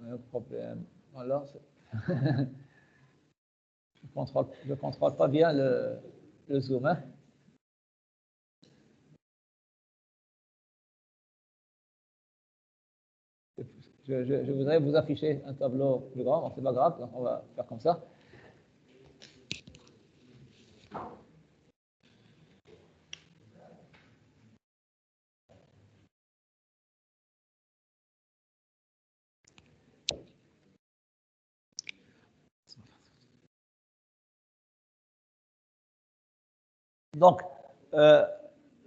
Un problème. Voilà. Je contrôle pas bien le zoom. Hein. Je voudrais vous afficher un tableau plus grand, donc c'est pas grave, donc on va faire comme ça. Donc, non,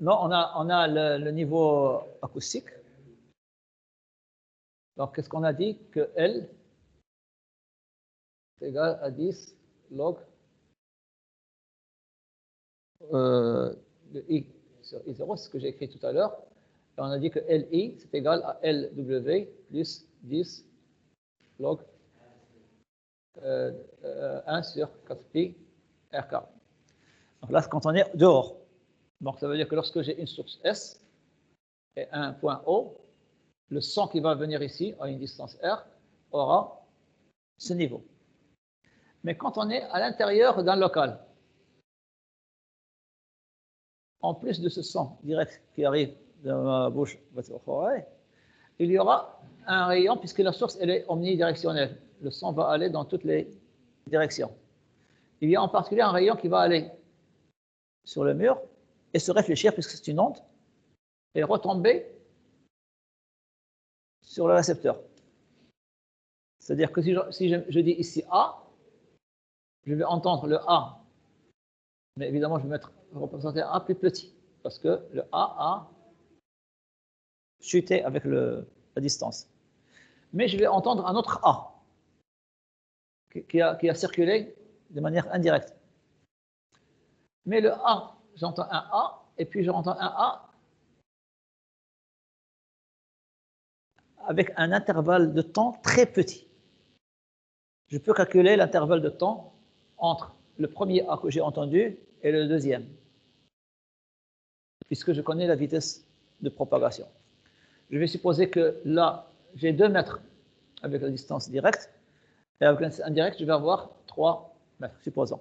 on a le niveau acoustique. Donc, qu'est-ce qu'on a dit? Que L est égal à 10 log de I sur I0, c'est ce que j'ai écrit tout à l'heure. Et on a dit que LI, c'est égal à LW plus 10 log 1 sur 4pi RK. Donc là, c'est quand on est dehors. Donc, ça veut dire que lorsque j'ai une source S et un point O, le son qui va venir ici, à une distance R, aura ce niveau. Mais quand on est à l'intérieur d'un local, en plus de ce son direct qui arrive de ma bouche vers votre oreille, il y aura un rayon, puisque la source elle est omnidirectionnelle. Le son va aller dans toutes les directions. Il y a en particulier un rayon qui va aller sur le mur et se réfléchir, puisque c'est une onde, et retomber sur le récepteur. C'est-à-dire que si je dis ici A, je vais entendre le A, mais évidemment je vais représenter un A plus petit, parce que le A a chuté avec la distance. Mais je vais entendre un autre A qui a circulé de manière indirecte. Mais le A, j'entends un A, et puis j'entends un A avec un intervalle de temps très petit. Je peux calculer l'intervalle de temps entre le premier A que j'ai entendu et le deuxième, puisque je connais la vitesse de propagation. Je vais supposer que là, j'ai 2 mètres avec la distance directe, et avec l'indirect, je vais avoir 3 mètres, supposons.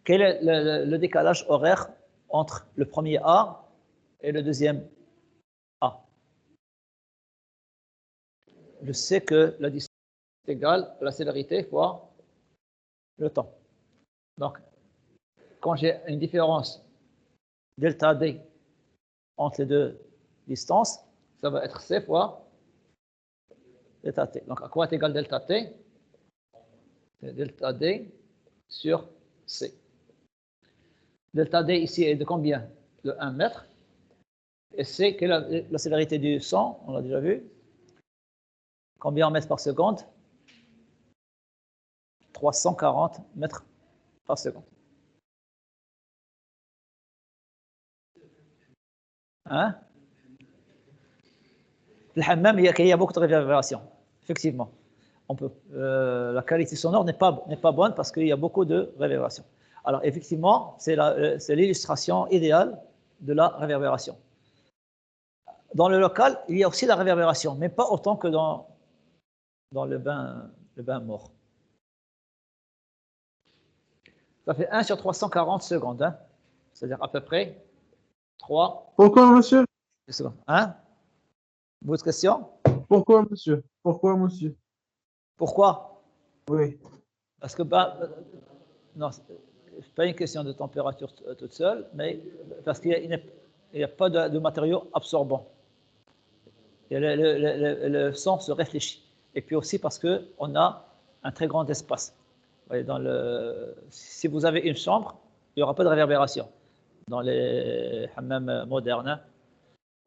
Quel est le décalage horaire entre le premier A et le deuxième A? Je sais que la distance est égale à la célérité fois le temps. Donc, quand j'ai une différence delta D entre les deux distances, ça va être C fois delta T. Donc, à quoi est égal delta T? C'est delta D sur C. Delta D ici est de combien? De 1 mètre. Et C, quelle est la célérité du son? On l'a déjà vu. Combien en mètres par seconde? 340 mètres par seconde. Hein? Le hammam, il y a beaucoup de réverbération, effectivement. La qualité sonore n'est pas bonne parce qu'il y a beaucoup de réverbération. Alors, effectivement, c'est l'illustration idéale de la réverbération. Dans le local, il y a aussi la réverbération, mais pas autant que dans le bain mort. Ça fait 1 sur 340 secondes, hein? C'est-à-dire à peu près 3. Pourquoi, monsieur? Secondes. Hein? Votre question? Pourquoi, monsieur? Pourquoi, monsieur? Pourquoi? Oui. Parce que, non, c'est pas une question de température toute seule, mais parce qu'il n'y a pas de matériaux absorbants. Et le son se réfléchit. Et puis aussi parce qu'on a un très grand espace. Voyez, si vous avez une chambre, il n'y aura pas de réverbération dans les hammams modernes. Hein.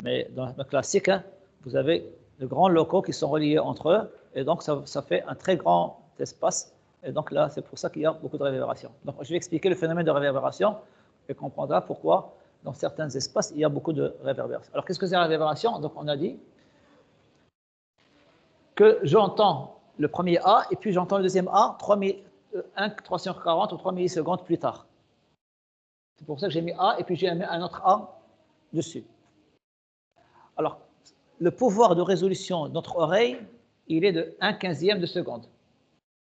Mais dans le classique, hein, vous avez de grands locaux qui sont reliés entre eux, et donc ça fait un très grand espace. Et donc là, c'est pour ça qu'il y a beaucoup de réverbération. Donc je vais expliquer le phénomène de réverbération et comprendra pourquoi dans certains espaces, il y a beaucoup de réverbération. Alors qu'est-ce que c'est la réverbération? Donc on a dit que j'entends le premier A et puis j'entends le deuxième A 340 ou 3 millisecondes plus tard. C'est pour ça que j'ai mis A et puis j'ai mis un autre A dessus. Alors, le pouvoir de résolution de notre oreille il est de 1/15e de seconde.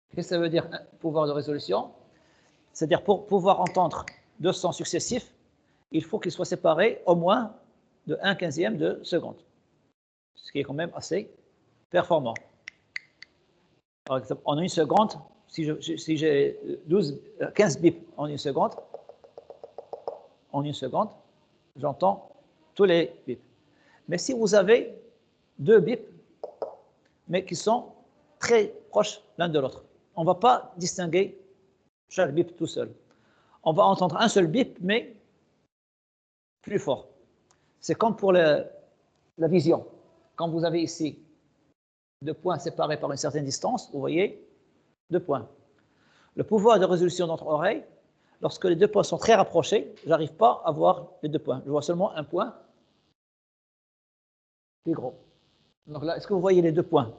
Qu'est-ce que ça veut dire, pouvoir de résolution? C'est-à-dire, pour pouvoir entendre 2 sons successifs, il faut qu'ils soient séparés au moins de 1/15e de seconde, ce qui est quand même assez performant. Par exemple, en une seconde, si j'ai 15 bips en une seconde, j'entends tous les bips. Mais si vous avez 2 bips, mais qui sont très proches l'un de l'autre, on ne va pas distinguer chaque bip tout seul. On va entendre un seul bip, mais plus fort. C'est comme pour la vision. Quand vous avez ici 2 points séparés par une certaine distance, vous voyez 2 points. Le pouvoir de résolution de notre oreille, lorsque les 2 points sont très rapprochés, je n'arrive pas à voir les 2 points. Je vois seulement un point plus gros. Donc là, est-ce que vous voyez les 2 points?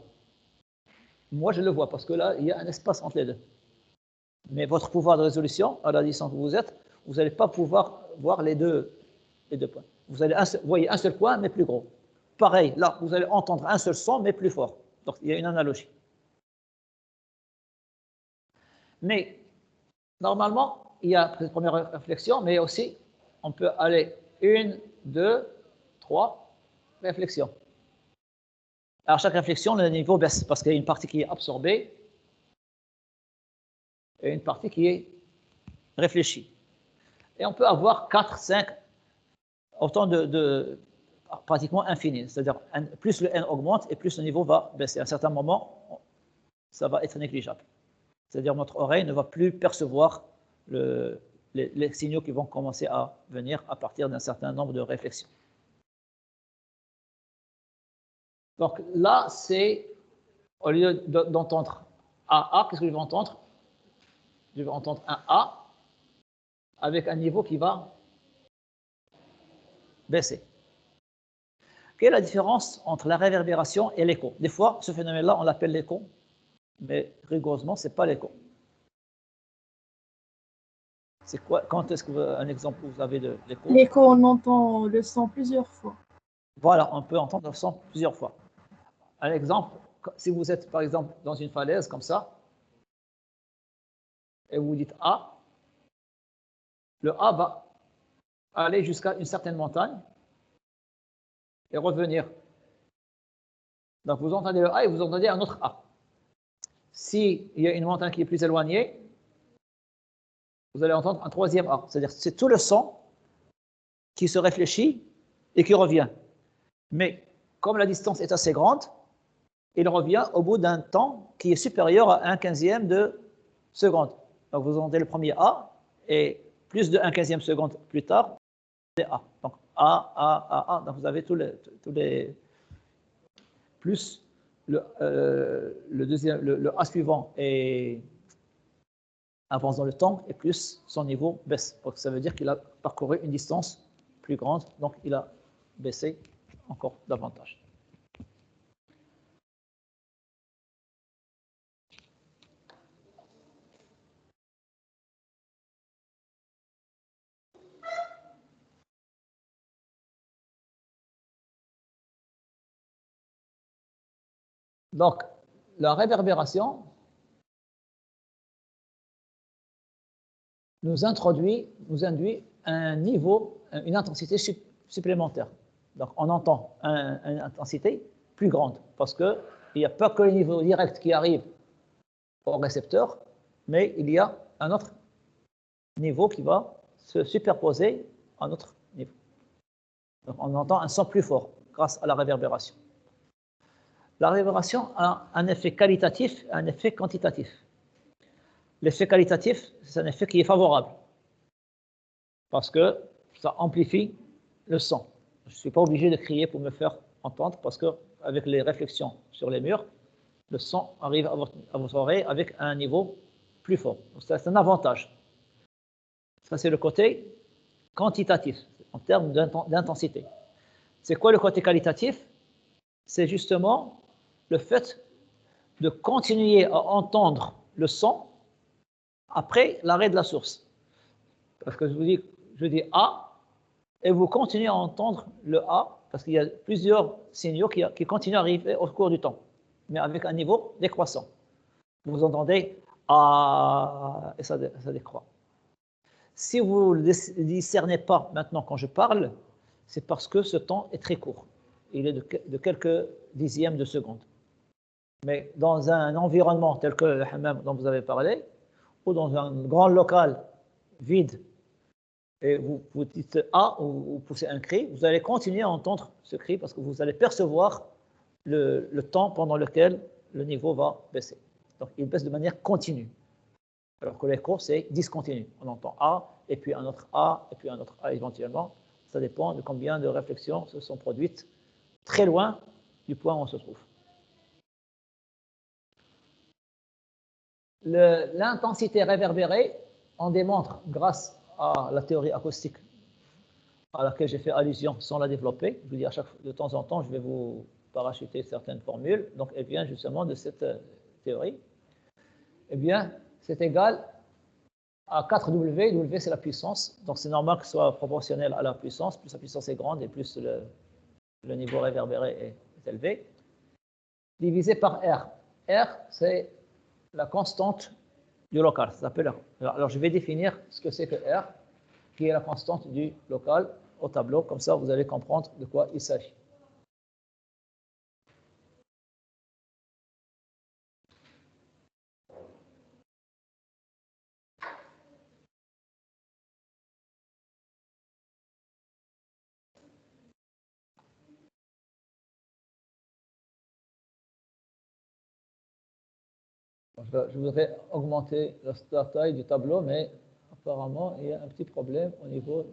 Moi, je le vois parce que là, il y a un espace entre les deux. Mais votre pouvoir de résolution, à la distance où vous êtes, vous n'allez pas pouvoir voir les deux points. Vous voyez un seul point, mais plus gros. Pareil, là, vous allez entendre un seul son, mais plus fort. Donc, il y a une analogie. Mais, normalement, il y a cette première réflexion, mais aussi, on peut aller 1, 2, 3 réflexions. Alors, chaque réflexion, le niveau baisse, parce qu'il y a une partie qui est absorbée et une partie qui est réfléchie. Et on peut avoir 4, 5, autant de pratiquement infini. C'est-à-dire, plus le n augmente et plus le niveau va baisser. À un certain moment, ça va être négligeable. C'est-à-dire, notre oreille ne va plus percevoir les signaux qui vont commencer à venir à partir d'un certain nombre de réflexions. Donc là, c'est, au lieu d'entendre AA, qu'est-ce que je vais entendre? Je vais entendre un A avec un niveau qui va baisser. Quelle est la différence entre la réverbération et l'écho? Des fois, ce phénomène-là, on l'appelle l'écho, mais rigoureusement, ce n'est pas l'écho. C'est quoi? Quand est-ce que un exemple vous avez de l'écho? L'écho, on entend le son plusieurs fois. Voilà, on peut entendre le son plusieurs fois. Un exemple, si vous êtes par exemple dans une falaise comme ça, et vous dites A, le A va aller jusqu'à une certaine montagne et revenir. Donc vous entendez le A et vous entendez un autre A. S'il y a une montagne qui est plus éloignée, vous allez entendre un troisième A. C'est-à-dire que c'est tout le son qui se réfléchit et qui revient. Mais comme la distance est assez grande, il revient au bout d'un temps qui est supérieur à 1/15e de seconde. Donc vous entendez le premier A et plus de 1/15e seconde plus tard, c'est A. Donc A. Donc vous avez tous les plus le deuxième, le A suivant et avance dans le temps et plus son niveau baisse. Donc ça veut dire qu'il a parcouru une distance plus grande, donc il a baissé encore davantage. Donc, la réverbération nous induit un niveau, une intensité supplémentaire. Donc, on entend une intensité plus grande parce qu'il n'y a pas que le niveau direct qui arrive au récepteur, mais il y a un autre niveau qui va se superposer à un autre niveau. Donc, on entend un son plus fort grâce à la réverbération. La réverbération a un effet qualitatif et un effet quantitatif. L'effet qualitatif, c'est un effet qui est favorable parce que ça amplifie le son. Je ne suis pas obligé de crier pour me faire entendre parce qu'avec les réflexions sur les murs, le son arrive à votre oreille avec un niveau plus fort. C'est un avantage. Ça, c'est le côté quantitatif en termes d'intensité. C'est quoi le côté qualitatif? C'est justement le fait de continuer à entendre le son après l'arrêt de la source. Parce que je dis A, et vous continuez à entendre le A, parce qu'il y a plusieurs signaux qui continuent à arriver au cours du temps. mais avec un niveau décroissant. Vous entendez ah, et ça décroît. Si vous ne le discernez pas maintenant quand je parle, c'est parce que ce temps est très court. Il est de quelques dixièmes de seconde. Mais dans un environnement tel que le hammam dont vous avez parlé, ou dans un grand local vide, et vous dites ah ou vous poussez un cri, vous allez continuer à entendre ce cri parce que vous allez percevoir le temps pendant lequel le niveau va baisser. Donc il baisse de manière continue. Alors que l'écho, c'est discontinu. On entend A, et puis un autre A, et puis un autre A éventuellement. Ça dépend de combien de réflexions se sont produites très loin du point où on se trouve. L'intensité réverbérée, on démontre grâce à la théorie acoustique à laquelle j'ai fait allusion sans la développer. Je vous dis de temps en temps, je vais vous parachuter certaines formules. Donc, elle vient justement de cette théorie. Eh bien, c'est égal à 4W. W, c'est la puissance. Donc, c'est normal que ce soit proportionnel à la puissance. Plus la puissance est grande et plus le niveau réverbéré est élevé. Divisé par R. R, c'est la constante du local. Ça s'appelle R. Alors, je vais définir ce que c'est que R, qui est la constante du local au tableau. Comme ça, vous allez comprendre de quoi il s'agit. Je voudrais augmenter la taille du tableau, mais apparemment, il y a un petit problème au niveau.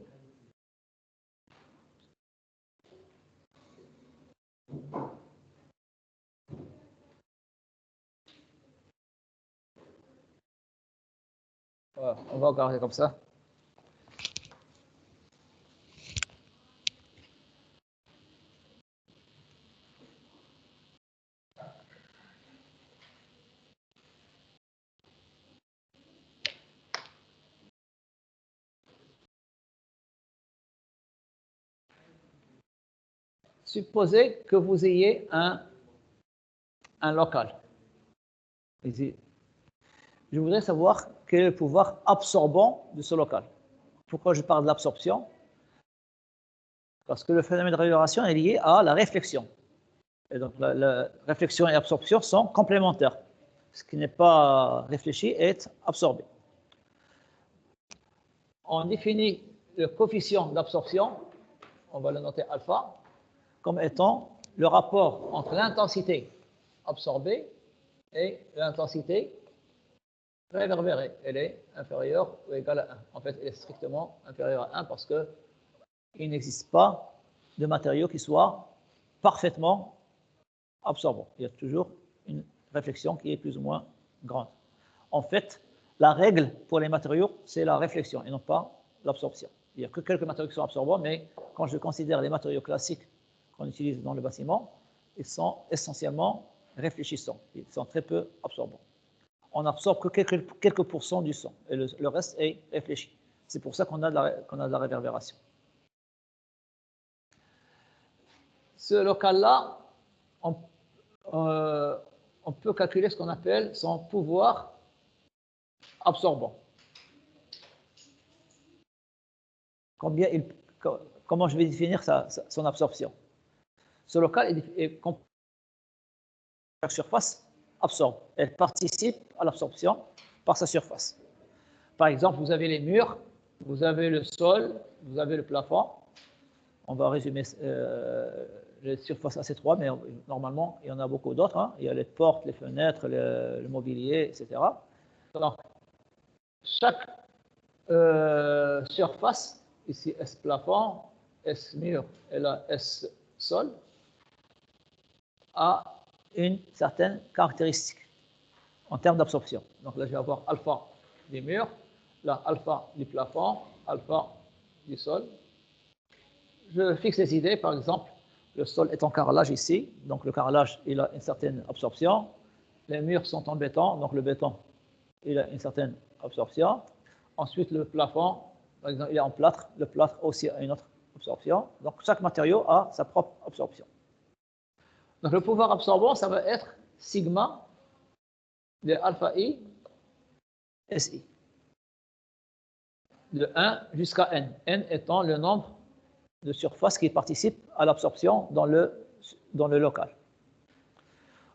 Voilà, on va regarder comme ça. Supposez que vous ayez un local. Je voudrais savoir quel est le pouvoir absorbant de ce local. Pourquoi je parle de l'absorption? Parce que le phénomène de réverbération est lié à la réflexion. Et donc, la réflexion et l'absorption sont complémentaires. Ce qui n'est pas réfléchi est absorbé. On définit le coefficient d'absorption, on va le noter alpha, comme étant le rapport entre l'intensité absorbée et l'intensité réverbérée. Elle est inférieure ou égale à 1. En fait, elle est strictement inférieure à 1 parce qu'il n'existe pas de matériau qui soit parfaitement absorbant. Il y a toujours une réflexion qui est plus ou moins grande. En fait, la règle pour les matériaux, c'est la réflexion et non pas l'absorption. Il n'y a que quelques matériaux qui sont absorbants, mais quand je considère les matériaux classiques qu'on utilise dans le bâtiment, ils sont essentiellement réfléchissants. Ils sont très peu absorbants. On n'absorbe que quelques pourcents du son, et le reste est réfléchi. C'est pour ça qu'on a de la réverbération. Ce local-là, on peut calculer ce qu'on appelle son pouvoir absorbant. Comment je vais définir son absorption? Ce local la surface absorbe. Elle participe à l'absorption par sa surface. Par exemple, vous avez les murs, vous avez le sol, vous avez le plafond. On va résumer les surfaces à ces trois, mais normalement, il y en a beaucoup d'autres. Hein. Il y a les portes, les fenêtres, le mobilier, etc. Donc, chaque surface, ici S plafond, S mur et là S sol, a une certaine caractéristique en termes d'absorption. Donc là, je vais avoir alpha des murs, là, alpha du plafond, alpha du sol. Je fixe les idées, par exemple, le sol est en carrelage ici, donc le carrelage, il a une certaine absorption. Les murs sont en béton, donc le béton, il a une certaine absorption. Ensuite, le plafond, par exemple, il est en plâtre, le plâtre aussi a une autre absorption. Donc chaque matériau a sa propre absorption. Donc le pouvoir absorbant, ça va être sigma de alpha i SI. De 1 jusqu'à n. N étant le nombre de surfaces qui participent à l'absorption dans le local.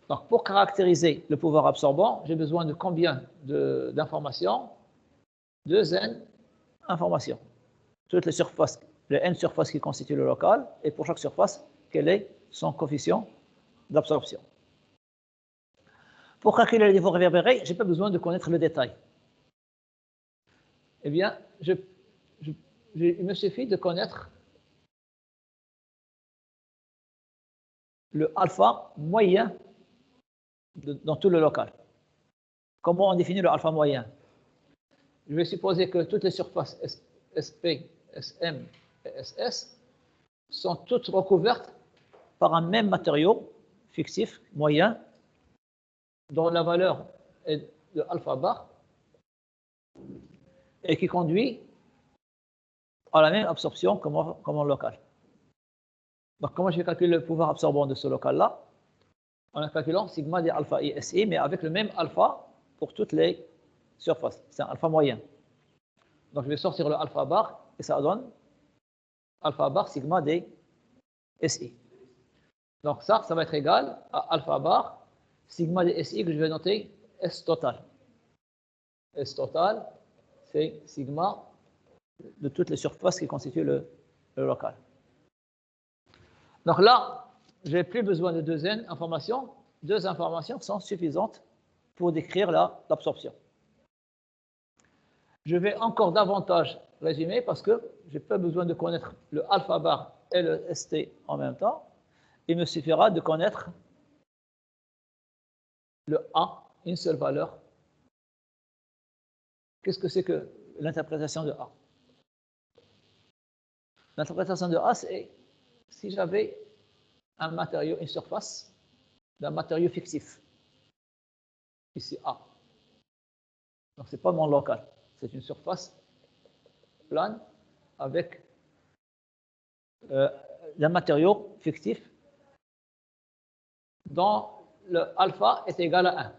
Donc, pour caractériser le pouvoir absorbant, j'ai besoin de combien d'informations? 2n informations. Toutes les surfaces, les n surfaces qui constituent le local, et pour chaque surface, quel est son coefficient d'absorption. Pour calculer le niveau réverbéré, je n'ai pas besoin de connaître le détail. Eh bien, il me suffit de connaître le alpha moyen dans tout le local. Comment on définit le alpha moyen? Je vais supposer que toutes les surfaces SP, SM et SS sont toutes recouvertes par un même matériau fictif moyen dont la valeur est de alpha bar et qui conduit à la même absorption que mon local. Donc, comment je vais calculer le pouvoir absorbant de ce local-là? En calculant sigma des alpha i SI, mais avec le même alpha pour toutes les surfaces. C'est un alpha moyen. Donc, je vais sortir le alpha bar et ça donne alpha bar sigma des SI. Donc, ça va être égal à alpha bar sigma des SI que je vais noter S total. S total, c'est sigma de toutes les surfaces qui constituent le local. Donc là, je n'ai plus besoin de 2n informations. 2 informations sont suffisantes pour décrire l'absorption. Je vais encore davantage résumer parce que je n'ai pas besoin de connaître le alpha bar et le ST en même temps. Il me suffira de connaître le A, une seule valeur. Qu'est-ce que c'est que l'interprétation de A? L'interprétation de A, c'est si j'avais un matériau, une surface d'un matériau fictif. Ici A. Donc, ce n'est pas mon local. C'est une surface plane avec un matériau fictif dont le alpha est égal à 1.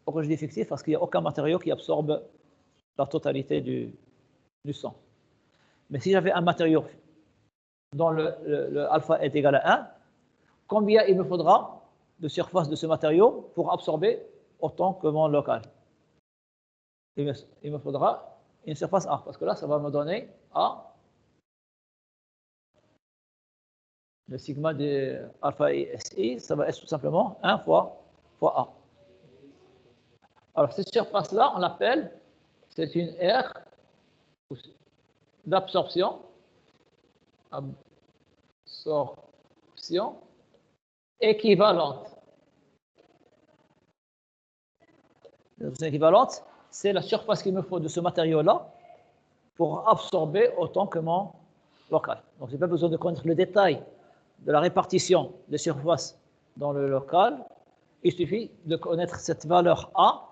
Pourquoi je dis fictif? Parce qu'il n'y a aucun matériau qui absorbe la totalité du son. Mais si j'avais un matériau dont le alpha est égal à 1, combien il me faudra de surface de ce matériau pour absorber autant que mon local? Il me faudra une surface A, parce que là, ça va me donner A, le sigma de alpha et SI, ça va être tout simplement 1 fois A. Alors, cette surface-là, on l'appelle, c'est une aire d'absorption, équivalente. L'absorption équivalente, c'est la surface qu'il me faut de ce matériau-là pour absorber autant que mon local. Donc, je n'ai pas besoin de connaître le détail de la répartition des surfaces dans le local. Il suffit de connaître cette valeur A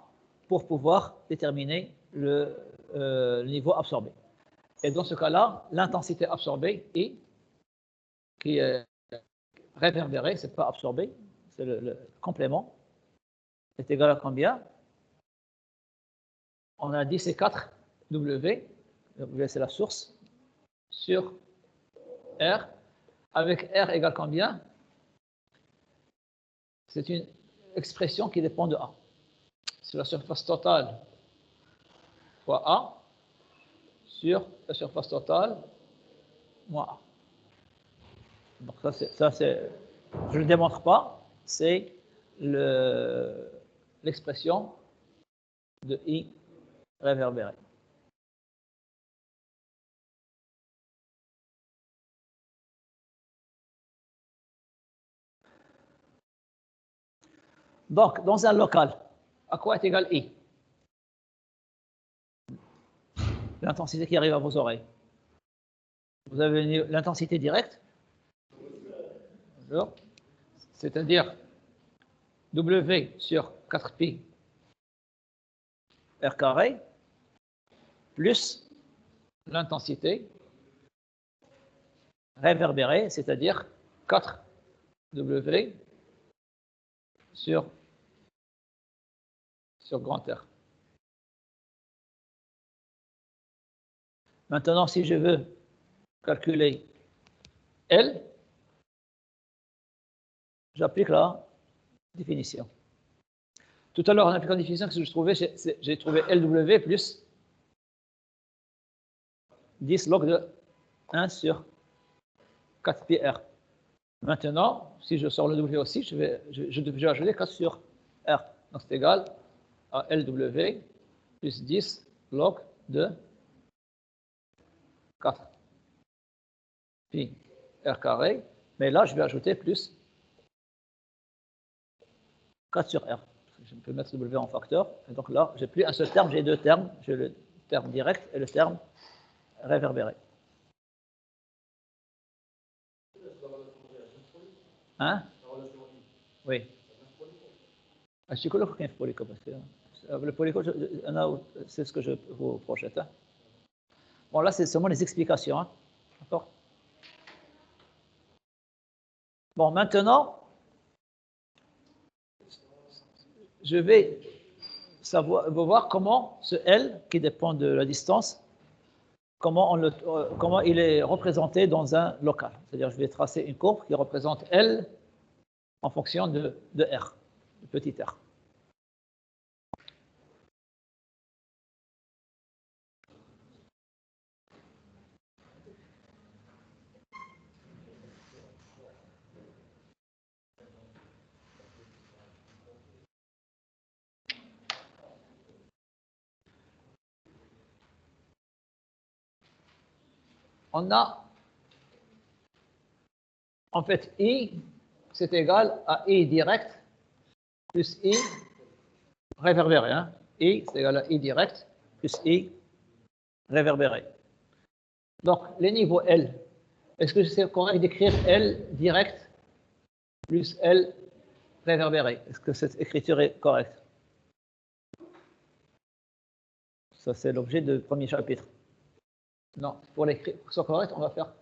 pour pouvoir déterminer le niveau absorbé. Et dans ce cas-là, l'intensité absorbée, I, qui est réverbérée, ce n'est pas absorbé, c'est le complément, est égal à combien? On a dit c'est 4 W, W c'est la source, sur R, avec R égale combien? C'est une expression qui dépend de A. C'est la surface totale fois A sur la surface totale moins A. Donc ça c'est, je ne le démontre pas, c'est l'expression de I réverbéré. Donc, dans un local, à quoi est égal I? L'intensité qui arrive à vos oreilles. Vous avez l'intensité directe, c'est-à-dire W sur 4pi R carré, plus l'intensité réverbérée, c'est-à-dire 4W sur sur grand R. Maintenant, si je veux calculer L, j'applique la définition. Tout à l'heure, en appliquant la définition, ce que je trouvais, j'ai trouvé LW plus 10 log de 1 sur 4 pi R. Maintenant, si je sors le W aussi, je vais ajouter 4 sur R. Donc c'est égal à LW plus 10 log de 4 pi R carré. Mais là, je vais ajouter plus 4 sur R. Je peux mettre W en facteur. Et donc là, j'ai plus un seul terme, j'ai deux termes. J'ai le terme direct et le terme réverbéré. Hein? Oui. Je suis colloque qu'un polyco. Le polyco, c'est ce que je vous projette. Hein. Bon, là, c'est seulement les explications. Hein. D'accord? Bon, maintenant, je vais voir comment ce L, qui dépend de la distance, comment il est représenté dans un local. C'est-à-dire, je vais tracer une courbe qui représente L en fonction de R, de petit r. On a, en fait, I, c'est égal à I direct plus I réverbéré. Hein. I, c'est égal à I direct plus I réverbéré. Donc, les niveaux L, est-ce que c'est correct d'écrire L direct plus L réverbéré? Est-ce que cette écriture est correcte? Ça, c'est l'objet du premier chapitre. Non, pour l'écrire soit correct, on va faire.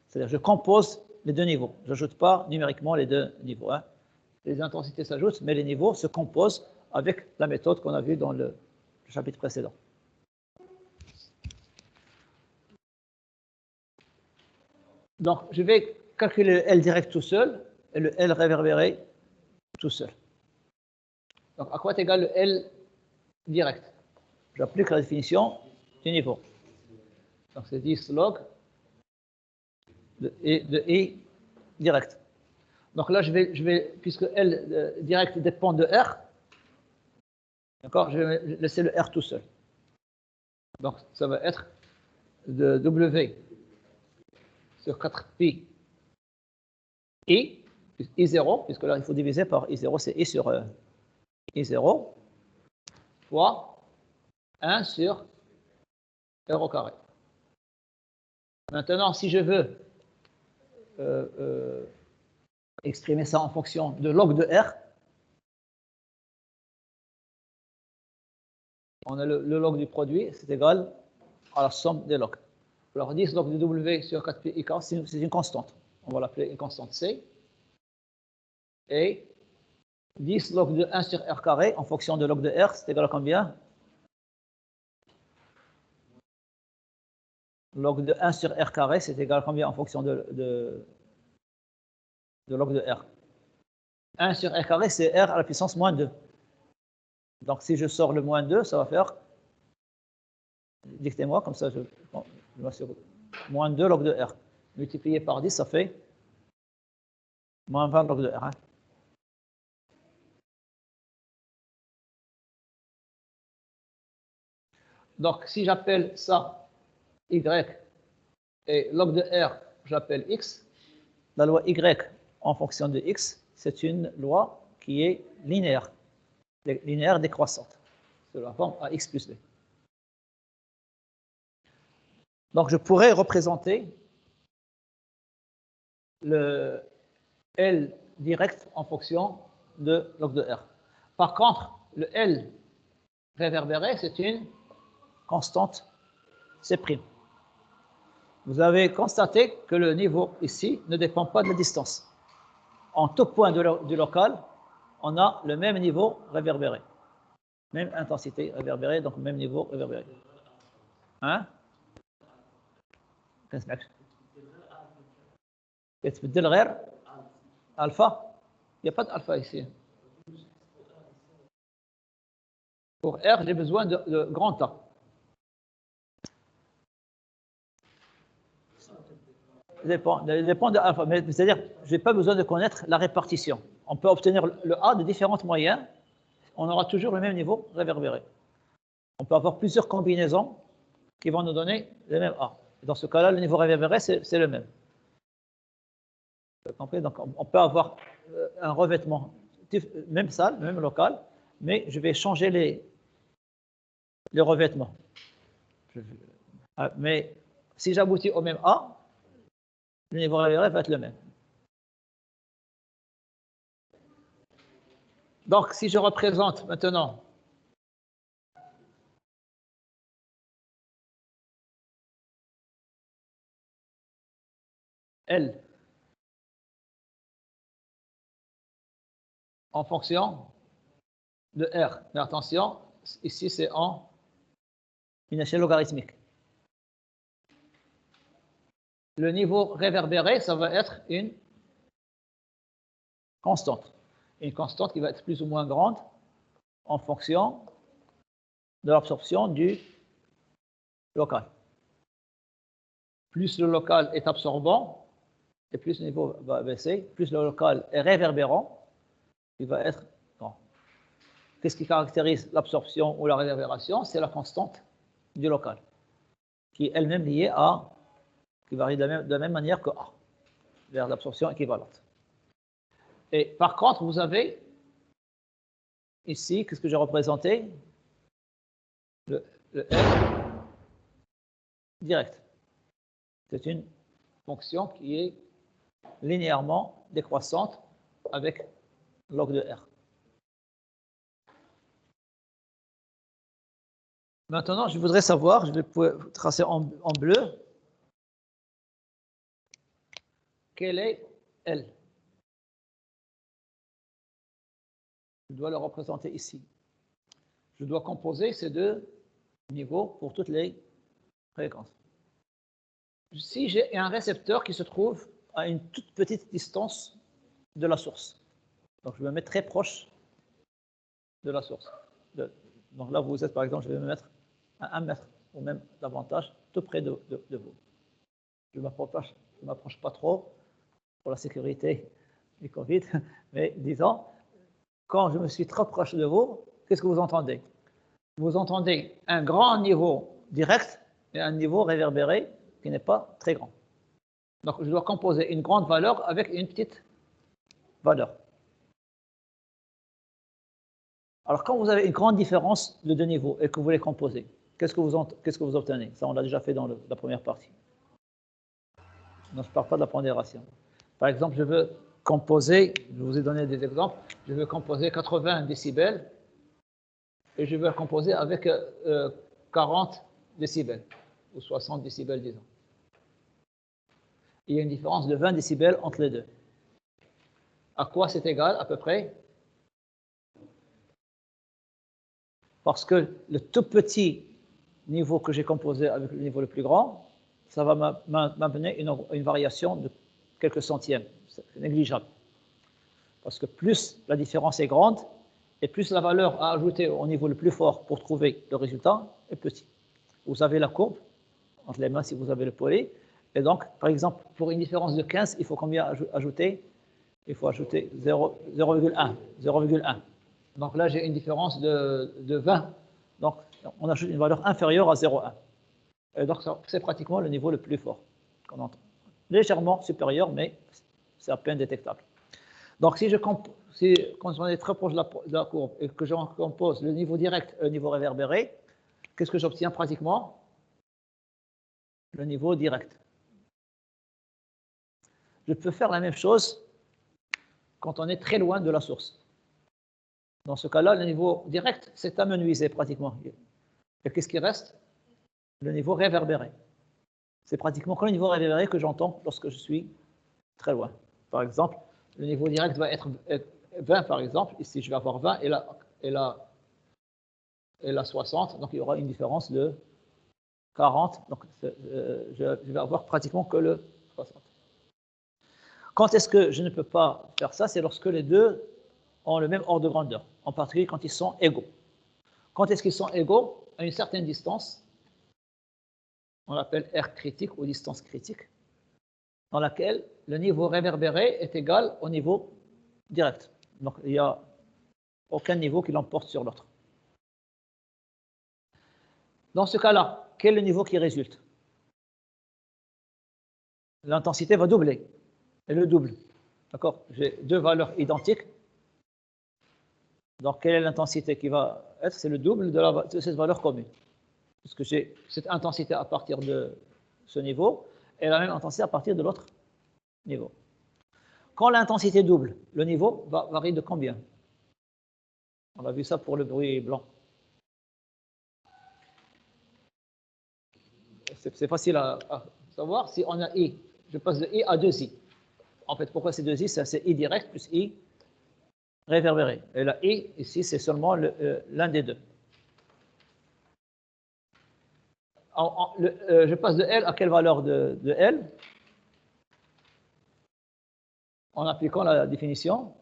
C'est-à-dire, je compose les deux niveaux. Je n'ajoute pas numériquement les deux niveaux. Hein. Les intensités s'ajoutent, mais les niveaux se composent avec la méthode qu'on a vue dans le chapitre précédent. Donc, je vais calculer le L direct tout seul et le L réverbéré tout seul. Donc, à quoi est égal le L direct? J'applique la définition du niveau. Donc, c'est 10 log de I direct. Donc là, je vais puisque L direct dépend de R, d'accord, je vais laisser le R tout seul. Donc, ça va être de W sur 4pi I0, puisque là, il faut diviser par I0, c'est I sur I0, fois 1 sur R au carré. Maintenant, si je veux exprimer ça en fonction de log de R, on a le log du produit, c'est égal à la somme des logs. Alors 10 log de W sur 4pi I carré, c'est une constante. On va l'appeler une constante C. Et 10 log de 1 sur R carré en fonction de log de R, c'est égal à combien? Log de 1 sur R carré, c'est égal à combien en fonction de log de R? 1 sur R carré, c'est R à la puissance moins 2. Donc, si je sors le moins 2, ça va faire, dictez-moi, comme ça, je m'assure, moins 2 log de R. Multiplié par 10, ça fait moins 20 log de R. Hein. Donc, si j'appelle ça Y et log de R, j'appelle X, la loi Y en fonction de X, c'est une loi qui est linéaire décroissante. C'est la forme AX plus B. Donc, je pourrais représenter le L direct en fonction de log de R. Par contre, le L réverbéré, c'est une constante C'. Vous avez constaté que le niveau ici ne dépend pas de la distance. En tout point du local, on a le même niveau réverbéré. Même intensité réverbérée, donc même niveau réverbéré. Hein? كنسمعك. يتبدل غير alpha. Il n'y a pas d'alpha ici. Pour R, j'ai besoin de grand A. Ça dépend de alpha, mais c'est-à-dire, je n'ai pas besoin de connaître la répartition. On peut obtenir le A de différents moyens, on aura toujours le même niveau réverbéré. On peut avoir plusieurs combinaisons qui vont nous donner le même A. Dans ce cas-là, le niveau réverbéré, c'est le même. Vous comprenez? Donc, on peut avoir un revêtement, même salle, même local, mais je vais changer les revêtements. Mais si j'aboutis au même A, le niveau réverbéré va être le même. Donc, si je représente maintenant L en fonction de R, mais attention, ici c'est en une échelle logarithmique. Le niveau réverbéré, ça va être une constante. Une constante qui va être plus ou moins grande en fonction de l'absorption du local. Plus le local est absorbant, et plus le niveau va baisser, plus le local est réverbérant, il va être grand. Qu'est-ce qui caractérise l'absorption ou la réverbération? C'est la constante du local, qui est elle-même liée à, qui varie de la même manière que A, vers l'absorption équivalente. Et par contre, vous avez ici, qu'est-ce que j'ai représenté? Le R direct. C'est une fonction qui est linéairement décroissante avec log de R. Maintenant, je voudrais savoir, je vais tracer en bleu, quel est L. Je dois le représenter ici. Je dois composer ces deux niveaux pour toutes les fréquences. Si j'ai un récepteur qui se trouve à une toute petite distance de la source, donc je vais me mettre très proche de la source. Donc là, vous êtes par exemple, je vais me mettre à 1 mètre ou même davantage, tout près de vous. Je ne m'approche pas trop pour la sécurité du Covid, mais disons, quand je me suis trop proche de vous, qu'est-ce que vous entendez? Vous entendez un grand niveau direct et un niveau réverbéré qui n'est pas très grand. Donc, je dois composer une grande valeur avec une petite valeur. Alors, quand vous avez une grande différence de deux niveaux et que vous les composez, qu'est-ce que vous obtenez? Ça, on l'a déjà fait dans la première partie. Non, je ne parle pas de la pondération. Par exemple, je veux composer, je vous ai donné des exemples, je veux composer 80 décibels et je veux le composer avec 40 décibels ou 60 décibels, disons. Il y a une différence de 20 décibels entre les deux. À quoi c'est égal, à peu près? Parce que le tout petit niveau que j'ai composé avec le niveau le plus grand, ça va m'amener une variation de quelques centièmes. C'est négligeable. Parce que plus la différence est grande, et plus la valeur à ajouter au niveau le plus fort pour trouver le résultat est petit. Vous avez la courbe entre les mains si vous avez le poly. Et donc, par exemple, pour une différence de 15, il faut combien ajouter? Il faut ajouter 0,1. Donc là, j'ai une différence de 20. Donc, on ajoute une valeur inférieure à 0,1. Et donc, c'est pratiquement le niveau le plus fort qu'on entend. Légèrement supérieur, mais c'est à peine détectable. Donc, quand on est très proche de la courbe et que je compose le niveau direct et le niveau réverbéré, qu'est-ce que j'obtiens pratiquement? Le niveau direct. Je peux faire la même chose quand on est très loin de la source. Dans ce cas-là, le niveau direct, c'est amenuisé pratiquement. Et qu'est-ce qui reste? Le niveau réverbéré. C'est pratiquement que le niveau réverbéré que j'entends lorsque je suis très loin. Par exemple, le niveau direct va être 20, par exemple. Ici, je vais avoir 20, et là et la 60, donc il y aura une différence de 40, donc je vais avoir pratiquement que le 60. Quand est-ce que je ne peux pas faire ça? C'est lorsque les deux ont le même ordre de grandeur, en particulier quand ils sont égaux. Quand est-ce qu'ils sont égaux? À une certaine distance, on l'appelle R critique ou distance critique, dans laquelle le niveau réverbéré est égal au niveau direct. Donc il n'y a aucun niveau qui l'emporte sur l'autre. Dans ce cas-là, quel est le niveau qui résulte? L'intensité va doubler. Et le double. D'accord? J'ai deux valeurs identiques. Donc, quelle est l'intensité qui va être? C'est le double de cette valeur commune. Puisque j'ai cette intensité à partir de ce niveau et la même intensité à partir de l'autre niveau. Quand l'intensité double, le niveau va varier de combien? On a vu ça pour le bruit blanc. C'est facile à savoir. Si on a I, je passe de I à 2I. En fait, pourquoi c'est 2I? C'est I direct plus I réverbéré. Et la I, ici, c'est seulement l'un des deux. Je passe de L à quelle valeur de L? En appliquant la définition.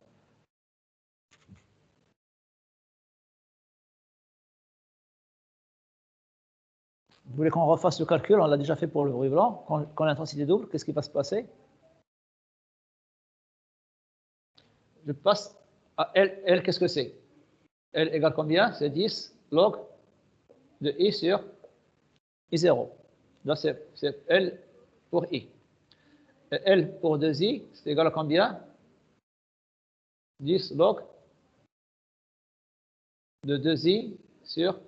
Vous voulez qu'on refasse le calcul? On l'a déjà fait pour le bruit blanc. Quand l'intensité double, qu'est-ce qui va se passer? Je passe à L. L, qu'est-ce que c'est? L égale combien? C'est 10 log de I sur I0. Là, c'est L pour I. Et L pour 2I, c'est égal à combien? 10 log de 2I sur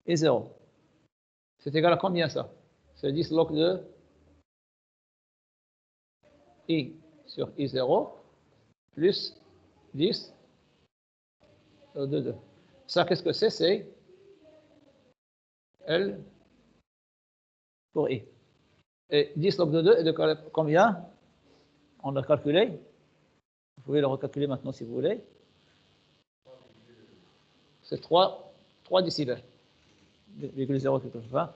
I0. C'est égal à combien ça? C'est 10 log de I sur I0 plus 10 de 2. Ça, qu'est-ce que c'est? C'est L pour I. Et 10 log de 2 est de combien? On l'a calculé. Vous pouvez le recalculer maintenant si vous voulez. C'est 3 décibels. 0,0.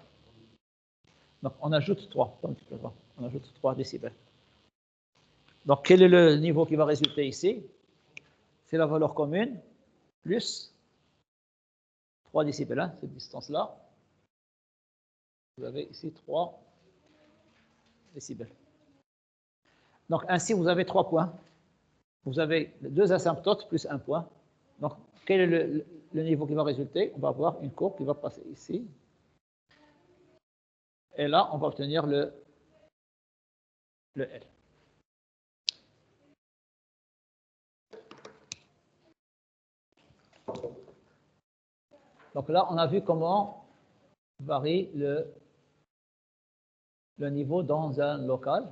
Donc, on ajoute 3. On ajoute 3 décibels. Donc, quel est le niveau qui va résulter ici? C'est la valeur commune plus 3 décibels, hein, cette distance-là. Vous avez ici 3 décibels. Donc, ainsi, vous avez 3 points. Vous avez 2 asymptotes plus 1 point. Donc, quel est le niveau qui va résulter? On va avoir une courbe qui va passer ici. Et là, on va obtenir le L. Donc là, on a vu comment varie le niveau dans un local.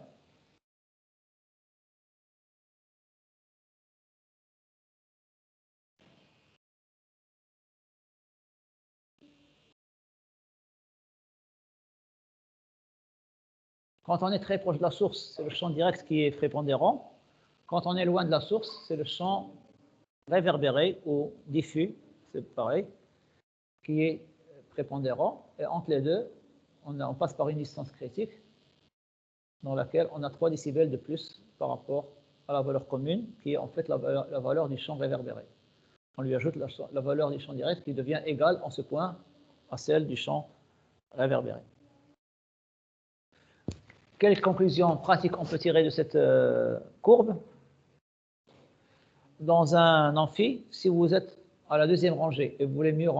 Quand on est très proche de la source, c'est le champ direct qui est prépondérant. Quand on est loin de la source, c'est le champ réverbéré ou diffus, c'est pareil, qui est prépondérant. Et entre les deux, on passe par une distance critique dans laquelle on a 3 décibels de plus par rapport à la valeur commune, qui est en fait la valeur du champ réverbéré. On lui ajoute la valeur du champ direct qui devient égale en ce point à celle du champ réverbéré. Quelle conclusion pratique on peut tirer de cette courbe? Dans un amphi, si vous êtes à la deuxième rangée et vous voulez mieux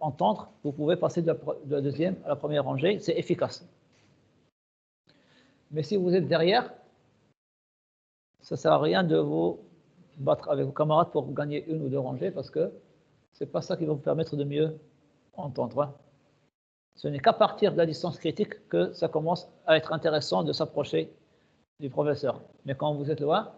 entendre, vous pouvez passer de la deuxième à la première rangée, c'est efficace. Mais si vous êtes derrière, ça ne sert à rien de vous battre avec vos camarades pour gagner une ou deux rangées parce que ce n'est pas ça qui va vous permettre de mieux entendre. Hein. Ce n'est qu'à partir de la distance critique que ça commence à être intéressant de s'approcher du professeur. Mais quand vous êtes loin,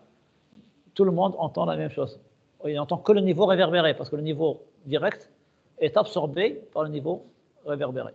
tout le monde entend la même chose. Il n'entend que le niveau réverbéré, parce que le niveau direct est absorbé par le niveau réverbéré.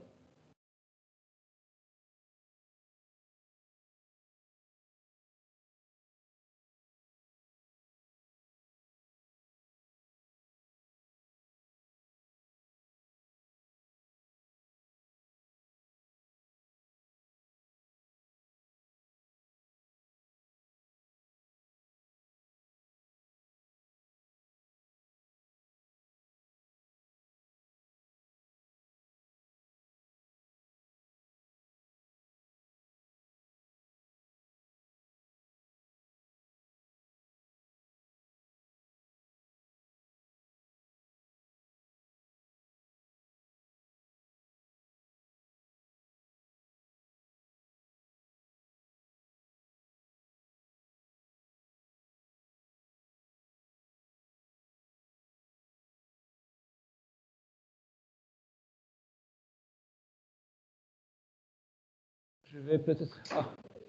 Je vais peut-être... Ah,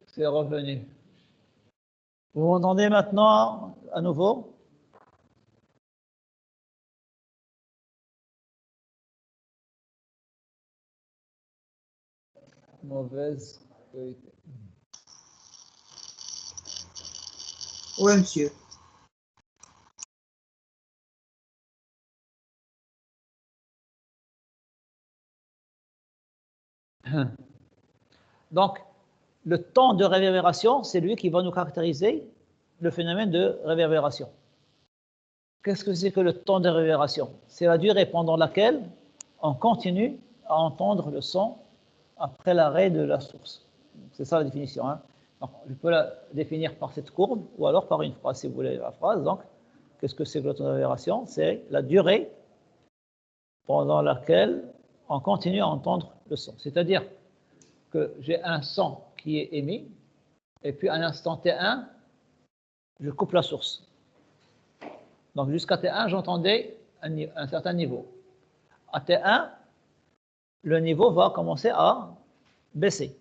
c'est revenu. Vous m'entendez maintenant à nouveau? Mauvaise qualité. Oui, monsieur. Donc, le temps de réverbération, c'est lui qui va nous caractériser le phénomène de réverbération. Qu'est-ce que c'est que le temps de réverbération? C'est la durée pendant laquelle on continue à entendre le son après l'arrêt de la source. C'est ça la définition. Hein. Donc, je peux la définir par cette courbe ou alors par une phrase, si vous voulez la phrase. Donc, qu'est-ce que c'est que le temps de réverbération? C'est la durée pendant laquelle on continue à entendre le son. C'est-à-dire que j'ai un son qui est émis, et puis à l'instant T1, je coupe la source. Donc jusqu'à T1, j'entendais un certain niveau. À T1, le niveau va commencer à baisser.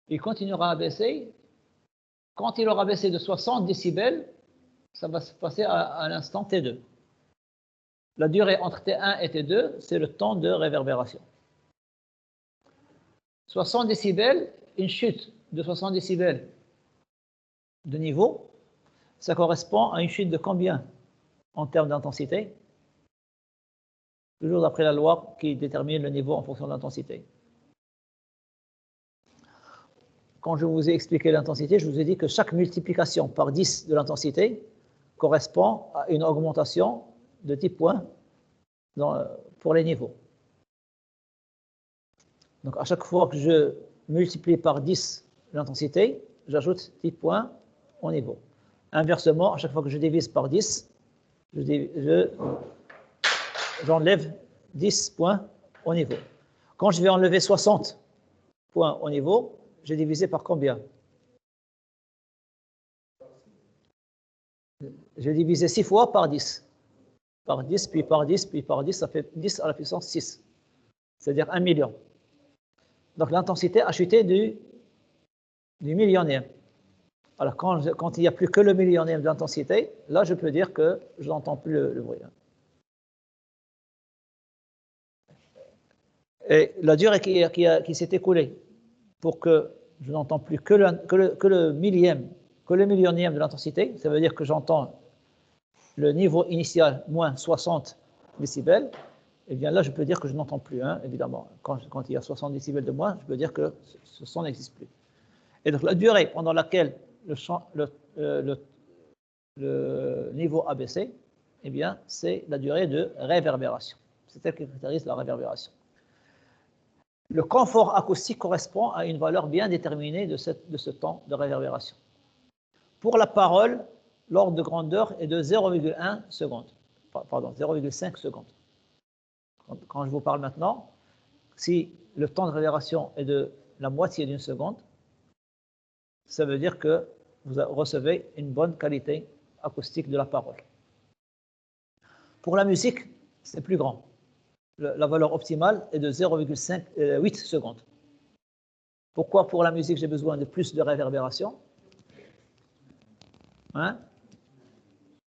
Il continuera à baisser. Quand il aura baissé de 60 décibels, ça va se passer à l'instant T2. La durée entre T1 et T2, c'est le temps de réverbération. 60 décibels, une chute de 60 décibels de niveau, ça correspond à une chute de combien en termes d'intensité? Toujours d'après la loi qui détermine le niveau en fonction de l'intensité. Quand je vous ai expliqué l'intensité, je vous ai dit que chaque multiplication par 10 de l'intensité correspond à une augmentation de 10 points pour les niveaux. Donc à chaque fois que je multiplie par 10 l'intensité, j'ajoute 10 points au niveau. Inversement, à chaque fois que je divise par 10, j'enlève 10 points au niveau. Quand je vais enlever 60 points au niveau, j'ai divisé par combien? J'ai divisé 6 fois par 10. Par 10, puis par 10, puis par 10, ça fait 10 à la puissance 6. C'est-à-dire 1 million. Donc l'intensité a chuté du millionième. Alors quand il n'y a plus que le millionième d'intensité, là je peux dire que je n'entends plus le bruit. Et la durée qui s'est écoulée pour que je n'entends plus que le millième, que le millionième de l'intensité, ça veut dire que j'entends le niveau initial moins 60 décibels, et bien là je peux dire que je n'entends plus, hein, évidemment. Quand il y a 60 décibels de moins, je peux dire que ce son n'existe plus. Et donc la durée pendant laquelle le niveau a baissé, eh bien c'est la durée de réverbération. C'est elle qui caractérise la réverbération. Le confort acoustique correspond à une valeur bien déterminée de ce temps de réverbération. Pour la parole, l'ordre de grandeur est de 0,1 seconde. Pardon, 0,5 secondes. Quand je vous parle maintenant, si le temps de réverbération est de la moitié d'une seconde, ça veut dire que vous recevez une bonne qualité acoustique de la parole. Pour la musique, c'est plus grand. La valeur optimale est de 0,8 secondes. Pourquoi pour la musique j'ai besoin de plus de réverbération? Hein?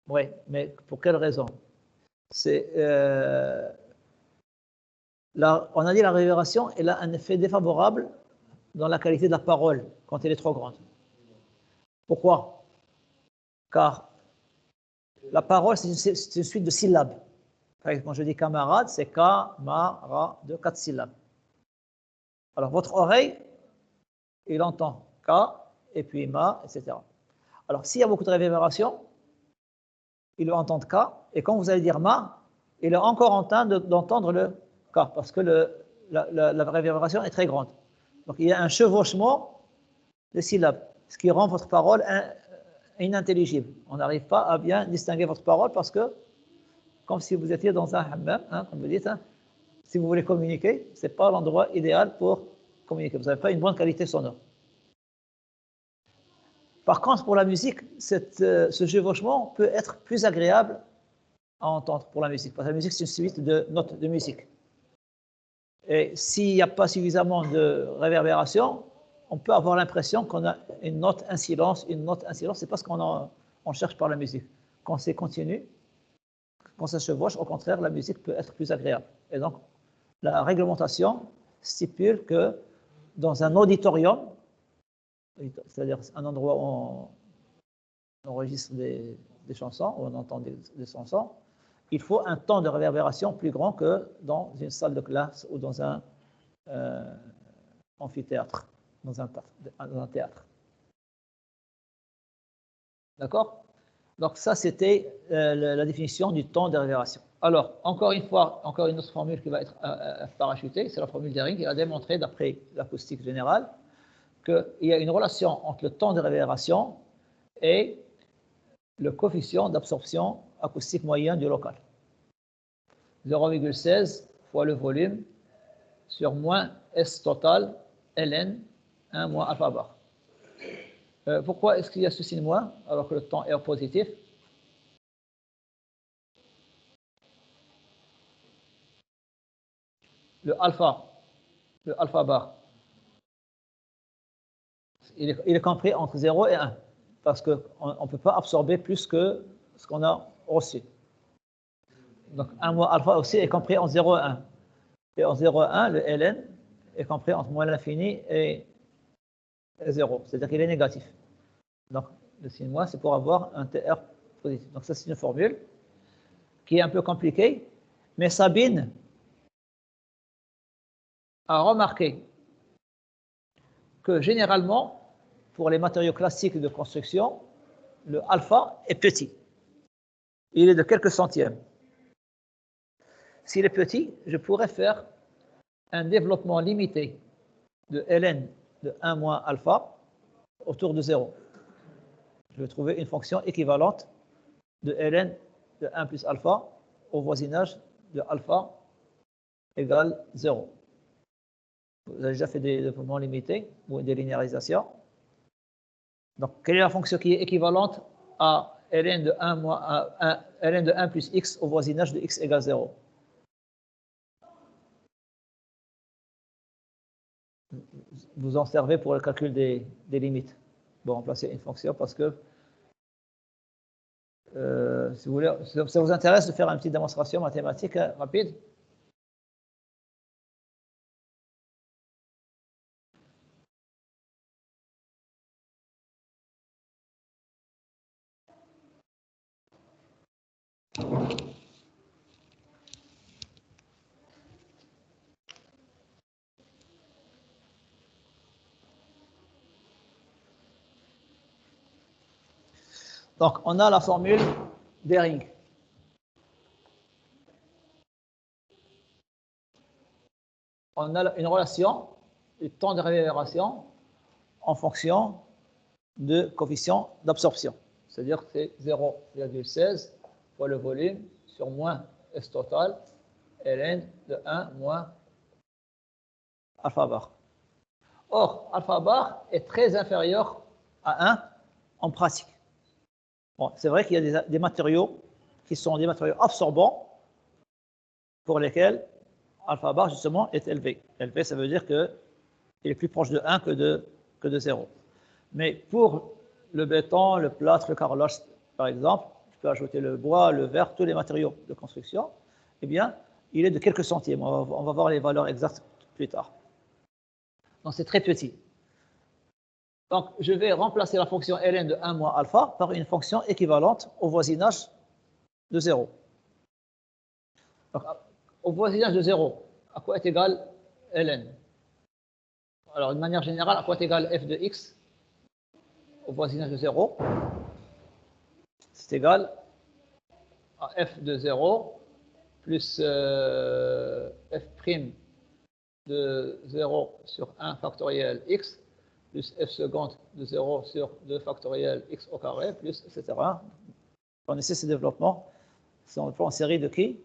Oui, mais pour quelle raison? On a dit la réverbération, elle a un effet défavorable dans la qualité de la parole quand elle est trop grande. Pourquoi? Car la parole, c'est une suite de syllabes. Par exemple, quand je dis camarade, c'est ka-ma-ra, de 4 syllabes. Alors, votre oreille, il entend ka, et puis ma, etc. Alors, s'il y a beaucoup de réverbération, il va entendre ka, et quand vous allez dire ma, il est encore en train d'entendre le ka, parce que la réverbération est très grande. Donc, il y a un chevauchement de syllabes, ce qui rend votre parole inintelligible. On n'arrive pas à bien distinguer votre parole parce que, comme si vous étiez dans un hammam, hein, comme vous dites, hein, si vous voulez communiquer, ce n'est pas l'endroit idéal pour communiquer. Vous n'avez pas une bonne qualité sonore. Par contre, pour la musique, ce chevauchement peut être plus agréable à entendre pour la musique. Parce que la musique, c'est une suite de notes de musique. Et s'il n'y a pas suffisamment de réverbération, on peut avoir l'impression qu'on a une note incidence, c'est pas ce qu'on cherche par la musique. Quand c'est continu, quand ça chevauche, au contraire, la musique peut être plus agréable. Et donc, la réglementation stipule que dans un auditorium, c'est-à-dire un endroit où on enregistre des chansons, où on entend des chansons, il faut un temps de réverbération plus grand que dans une salle de classe ou dans un amphithéâtre, dans un théâtre. D'accord? Donc ça, c'était la définition du temps de réverbération. Alors, encore une fois, encore une autre formule qui va être parachutée, c'est la formule d'Ehring qui a démontré, d'après l'acoustique générale, qu'il y a une relation entre le temps de réverbération et le coefficient d'absorption acoustique moyen du local. 0,16 fois le volume sur moins S total ln 1 moins alpha bar. Pourquoi est-ce qu'il y a ce signe moins alors que le temps est positif? Le alpha bar, il est compris entre 0 et 1 parce qu'on ne peut pas absorber plus que ce qu'on a reçu. Donc 1 moins alpha aussi est compris en 0 et 1. Et en 0 et 1, le ln est compris entre moins l'infini et 0, c'est-à-dire qu'il est négatif. Donc le signe moins, c'est pour avoir un TR positif. Donc ça, c'est une formule qui est un peu compliquée, mais Sabine a remarqué que généralement, pour les matériaux classiques de construction, le alpha est petit. Il est de quelques centièmes. S'il est petit, je pourrais faire un développement limité de ln de 1 moins alpha autour de 0. Je vais trouver une fonction équivalente de ln de 1 plus alpha au voisinage de alpha égale 0. Vous avez déjà fait des développements limités ou des linéarisations. Donc, quelle est la fonction qui est équivalente à ln de 1, ln de 1 plus x au voisinage de x égale 0? Vous en servez pour le calcul des limites. Vous remplacez une fonction parce que, si vous voulez, ça vous intéresse de faire une petite démonstration mathématique rapide? Donc, on a la formule d'Ehring. On a une relation du temps de réverbération en fonction de coefficient d'absorption. C'est-à-dire que c'est 0,16 fois le volume sur moins S total, ln de 1 moins alpha bar. Or, alpha bar est très inférieur à 1 en pratique. Bon, c'est vrai qu'il y a des matériaux qui sont des matériaux absorbants pour lesquels alpha bar, justement, est élevé. Élevé, ça veut dire qu'il est plus proche de 1 que de 0. Mais pour le béton, le plâtre, le carrelage, par exemple, je peux ajouter le bois, le verre, tous les matériaux de construction, eh bien, il est de quelques centièmes. On va voir les valeurs exactes plus tard. Donc, c'est très petit. Donc, je vais remplacer la fonction ln de 1 moins alpha par une fonction équivalente au voisinage de 0. Donc, au voisinage de 0, à quoi est égal ln? Alors, de manière générale, à quoi est égal f de x au voisinage de 0? C'est égal à f de 0 plus f' de 0 sur 1 factoriel x plus f seconde de 0 sur 2 factoriel x au carré, plus, etc. Vous connaissez ces développements. C'est en série de qui?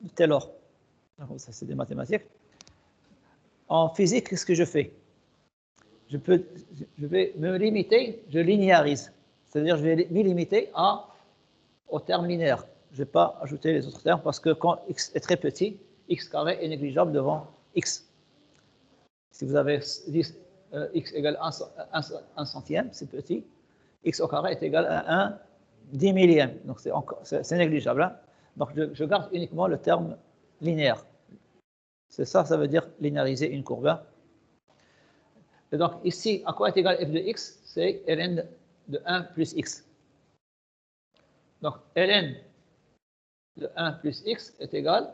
De Taylor. Ça, c'est des mathématiques. En physique, qu'est-ce que je fais? Je vais me limiter, je linéarise. C'est-à-dire, je vais m'y limiter au terme linéaire. Je ne vais pas ajouter les autres termes parce que quand x est très petit, x carré est négligeable devant x. Si vous avez 10, x égale 1 centième, c'est petit, x au carré est égal à 1 10 millième, donc c'est négligeable. Hein? Donc je garde uniquement le terme linéaire. C'est ça, ça veut dire linéariser une courbe. Hein? Et donc ici, à quoi est égal f de x? C'est ln de 1 plus x. Donc ln de 1 plus x est égal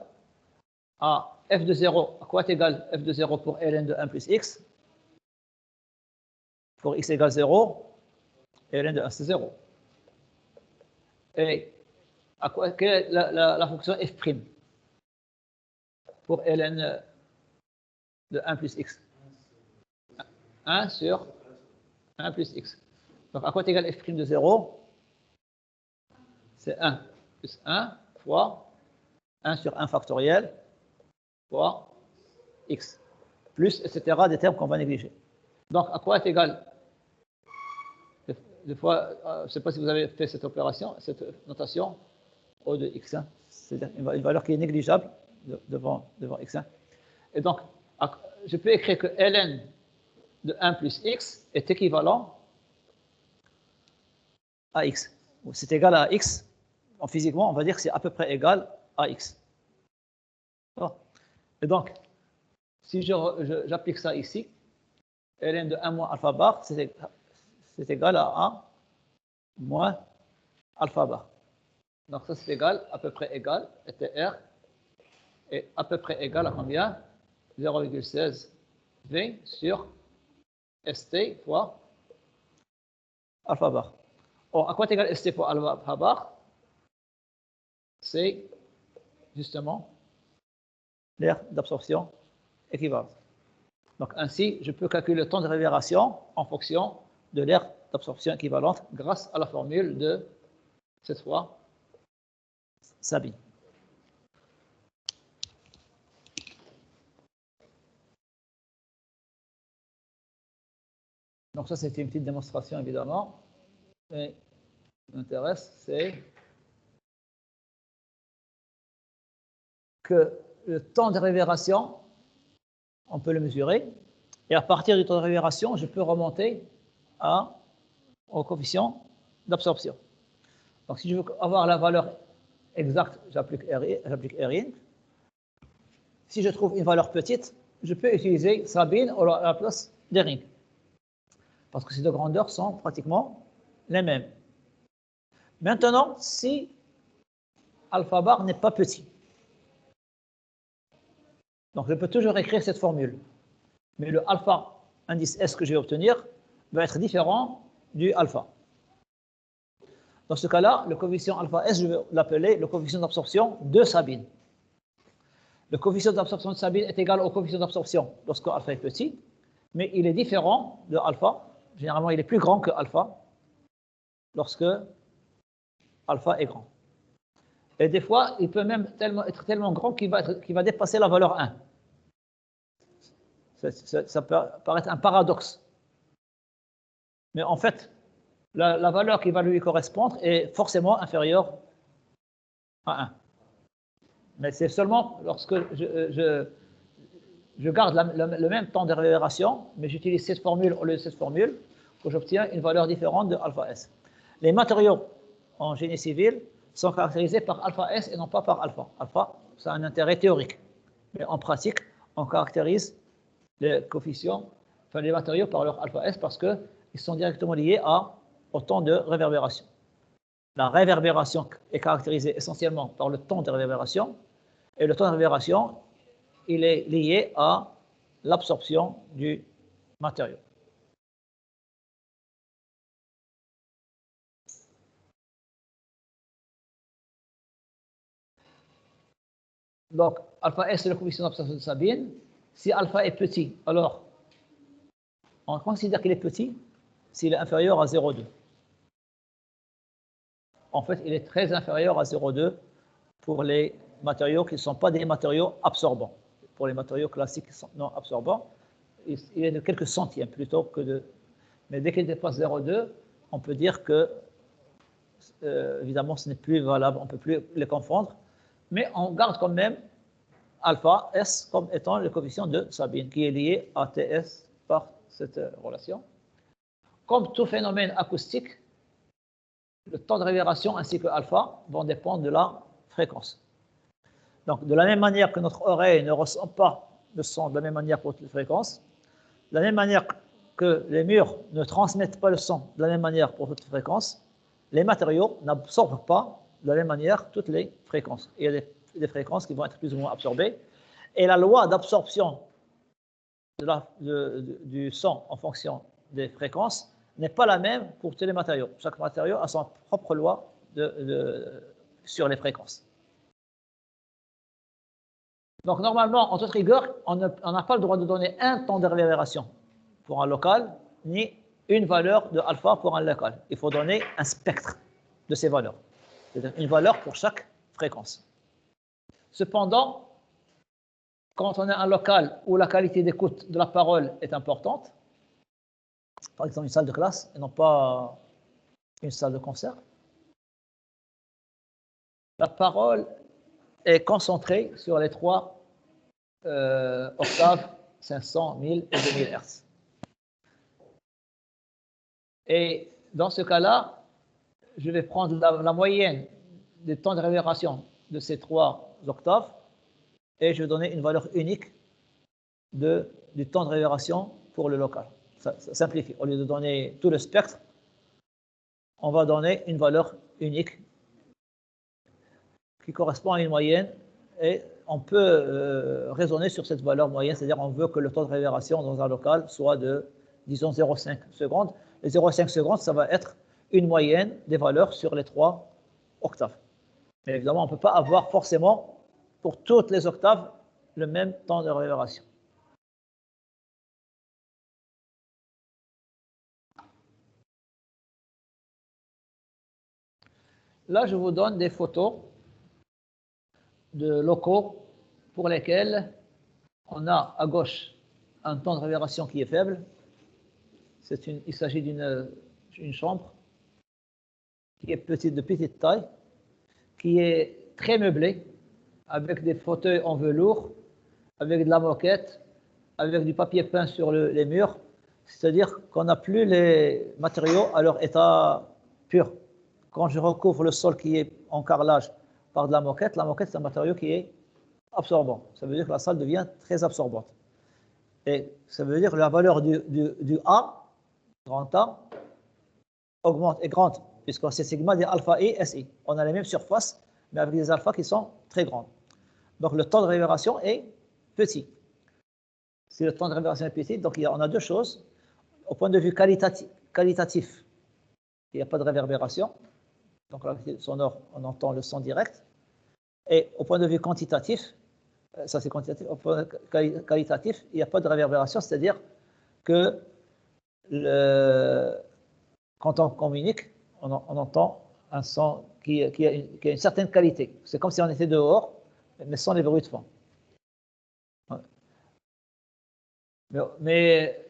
à f de 0. À quoi est égal f de 0 pour ln de 1 plus x? Pour x égale 0, ln de 1 c'est 0. Et à quoi, quelle est la fonction f' pour ln de 1 plus x? 1 sur 1 plus x. Donc à quoi est égal f' de 0? C'est 1 plus 1 fois 1 sur 1 factoriel fois x, plus, etc., des termes qu'on va négliger. Donc, à quoi est égal? Des fois, je ne sais pas si vous avez fait cette opération, cette notation, O de x1, c'est-à-dire une valeur qui est négligeable devant x1. Et donc, je peux écrire que ln de 1 plus x est équivalent à x. C'est égal à x. Physiquement, on va dire que c'est à peu près égal à x. Et donc, si j'applique ça ici, ln de 1 moins alpha bar, c'est égal à 1 moins alpha bar. Donc ça, c'est égal, à peu près égal, ETR, est à peu près égal à combien? 0,16 V sur ST fois alpha bar. Or, à quoi est égal ST fois alpha bar? C'est justement l'aire d'absorption équivalente. Donc ainsi, je peux calculer le temps de réverbération en fonction de l'aire d'absorption équivalente grâce à la formule de, cette fois, Sabine. Donc ça, c'était une petite démonstration, évidemment. Mais ce qui m'intéresse, c'est que le temps de réverbération, on peut le mesurer, et à partir du temps de réverbération, je peux remonter au coefficient d'absorption. Donc si je veux avoir la valeur exacte, j'applique Rin. Si je trouve une valeur petite, je peux utiliser Sabine à la place d'Rin. Parce que ces deux grandeurs sont pratiquement les mêmes. Maintenant, si alpha bar n'est pas petit, donc je peux toujours écrire cette formule. Mais le alpha indice S que je vais obtenir va être différent du alpha. Dans ce cas-là, le coefficient alpha S, je vais l'appeler le coefficient d'absorption de Sabine. Le coefficient d'absorption de Sabine est égal au coefficient d'absorption lorsque alpha est petit, mais il est différent de alpha. Généralement, il est plus grand que alpha lorsque alpha est grand. Et des fois, il peut même être tellement grand qu'il va dépasser la valeur 1. Ça peut paraître un paradoxe. Mais en fait, la valeur qui va lui correspondre est forcément inférieure à 1. Mais c'est seulement lorsque je garde le même temps de réverbération, mais j'utilise cette formule au lieu de cette formule, que j'obtiens une valeur différente de alpha S. Les matériaux en génie civil sont caractérisés par alpha S et non pas par alpha. Alpha, ça a un intérêt théorique. Mais en pratique, on caractérise les coefficients, enfin les matériaux par leur alpha S parce qu'ils sont directement liés au temps de réverbération. La réverbération est caractérisée essentiellement par le temps de réverbération et le temps de réverbération, il est lié à l'absorption du matériau. Donc, alpha S, c'est le coefficient d'absorption de Sabine. Si alpha est petit, alors on considère qu'il est petit s'il est inférieur à 0,2. En fait, il est très inférieur à 0,2 pour les matériaux qui ne sont pas des matériaux absorbants. Pour les matériaux classiques qui sont non absorbants, il est de quelques centièmes plutôt que de... Mais dès qu'il dépasse 0,2, on peut dire que, évidemment, ce n'est plus valable, on ne peut plus les confondre, mais on garde quand même alpha S comme étant le coefficient de Sabine, qui est lié à TS par cette relation. Comme tout phénomène acoustique, le temps de réverbération ainsi que alpha vont dépendre de la fréquence. Donc, de la même manière que notre oreille ne ressent pas le son de la même manière pour toutes les fréquences, de la même manière que les murs ne transmettent pas le son de la même manière pour toutes les fréquences, les matériaux n'absorbent pas de la même manière toutes les fréquences. Il y a des fréquences qui vont être plus ou moins absorbées. Et la loi d'absorption du son en fonction des fréquences n'est pas la même pour tous les matériaux. Chaque matériau a son propre loi sur les fréquences. Donc normalement, en toute rigueur, on n'a pas le droit de donner un temps de réverbération pour un local, ni une valeur de alpha pour un local. Il faut donner un spectre de ces valeurs, c'est-à-dire une valeur pour chaque fréquence. Cependant, quand on a un local où la qualité d'écoute de la parole est importante, par exemple une salle de classe et non pas une salle de concert, la parole est concentrée sur les 3 octaves 500, 1000 et 2000 Hz. Et dans ce cas-là, je vais prendre la moyenne des temps de réverbération de ces 3 octaves et je vais donner une valeur unique du temps de réverbération pour le local. Ça simplifie. Au lieu de donner tout le spectre, on va donner une valeur unique qui correspond à une moyenne et on peut raisonner sur cette valeur moyenne, c'est-à-dire on veut que le temps de réverbération dans un local soit de, disons, 0,5 secondes. Les 0,5 secondes, ça va être une moyenne des valeurs sur les 3 octaves. Mais évidemment, on ne peut pas avoir forcément pour toutes les octaves le même temps de réverbération. Là, je vous donne des photos de locaux pour lesquels on a à gauche un temps de réverbération qui est faible. Il s'agit d'une chambre qui est de petite taille, qui est très meublée, avec des fauteuils en velours, avec de la moquette, avec du papier peint sur les murs, c'est-à-dire qu'on n'a plus les matériaux à leur état pur. Quand je recouvre le sol qui est en carrelage par de la moquette c'est un matériau qui est absorbant. Ça veut dire que la salle devient très absorbante. Et ça veut dire que la valeur du A, grand A, augmente et grande, puisque c'est sigma des alpha I, SI. On a les mêmes surfaces, mais avec des alphas qui sont très grandes. Donc le temps de réverbération est petit. Si le temps de réverbération est petit, donc on a 2 choses. Au point de vue qualitatif, il n'y a pas de réverbération. Donc la qualité sonore, on entend le son direct. Et au point de vue quantitatif, ça c'est quantitatif, au point de vue qualitatif, il n'y a pas de réverbération, c'est-à-dire que quand on communique, on entend un son qui a une certaine qualité. C'est comme si on était dehors, mais sans les bruits de fond. Mais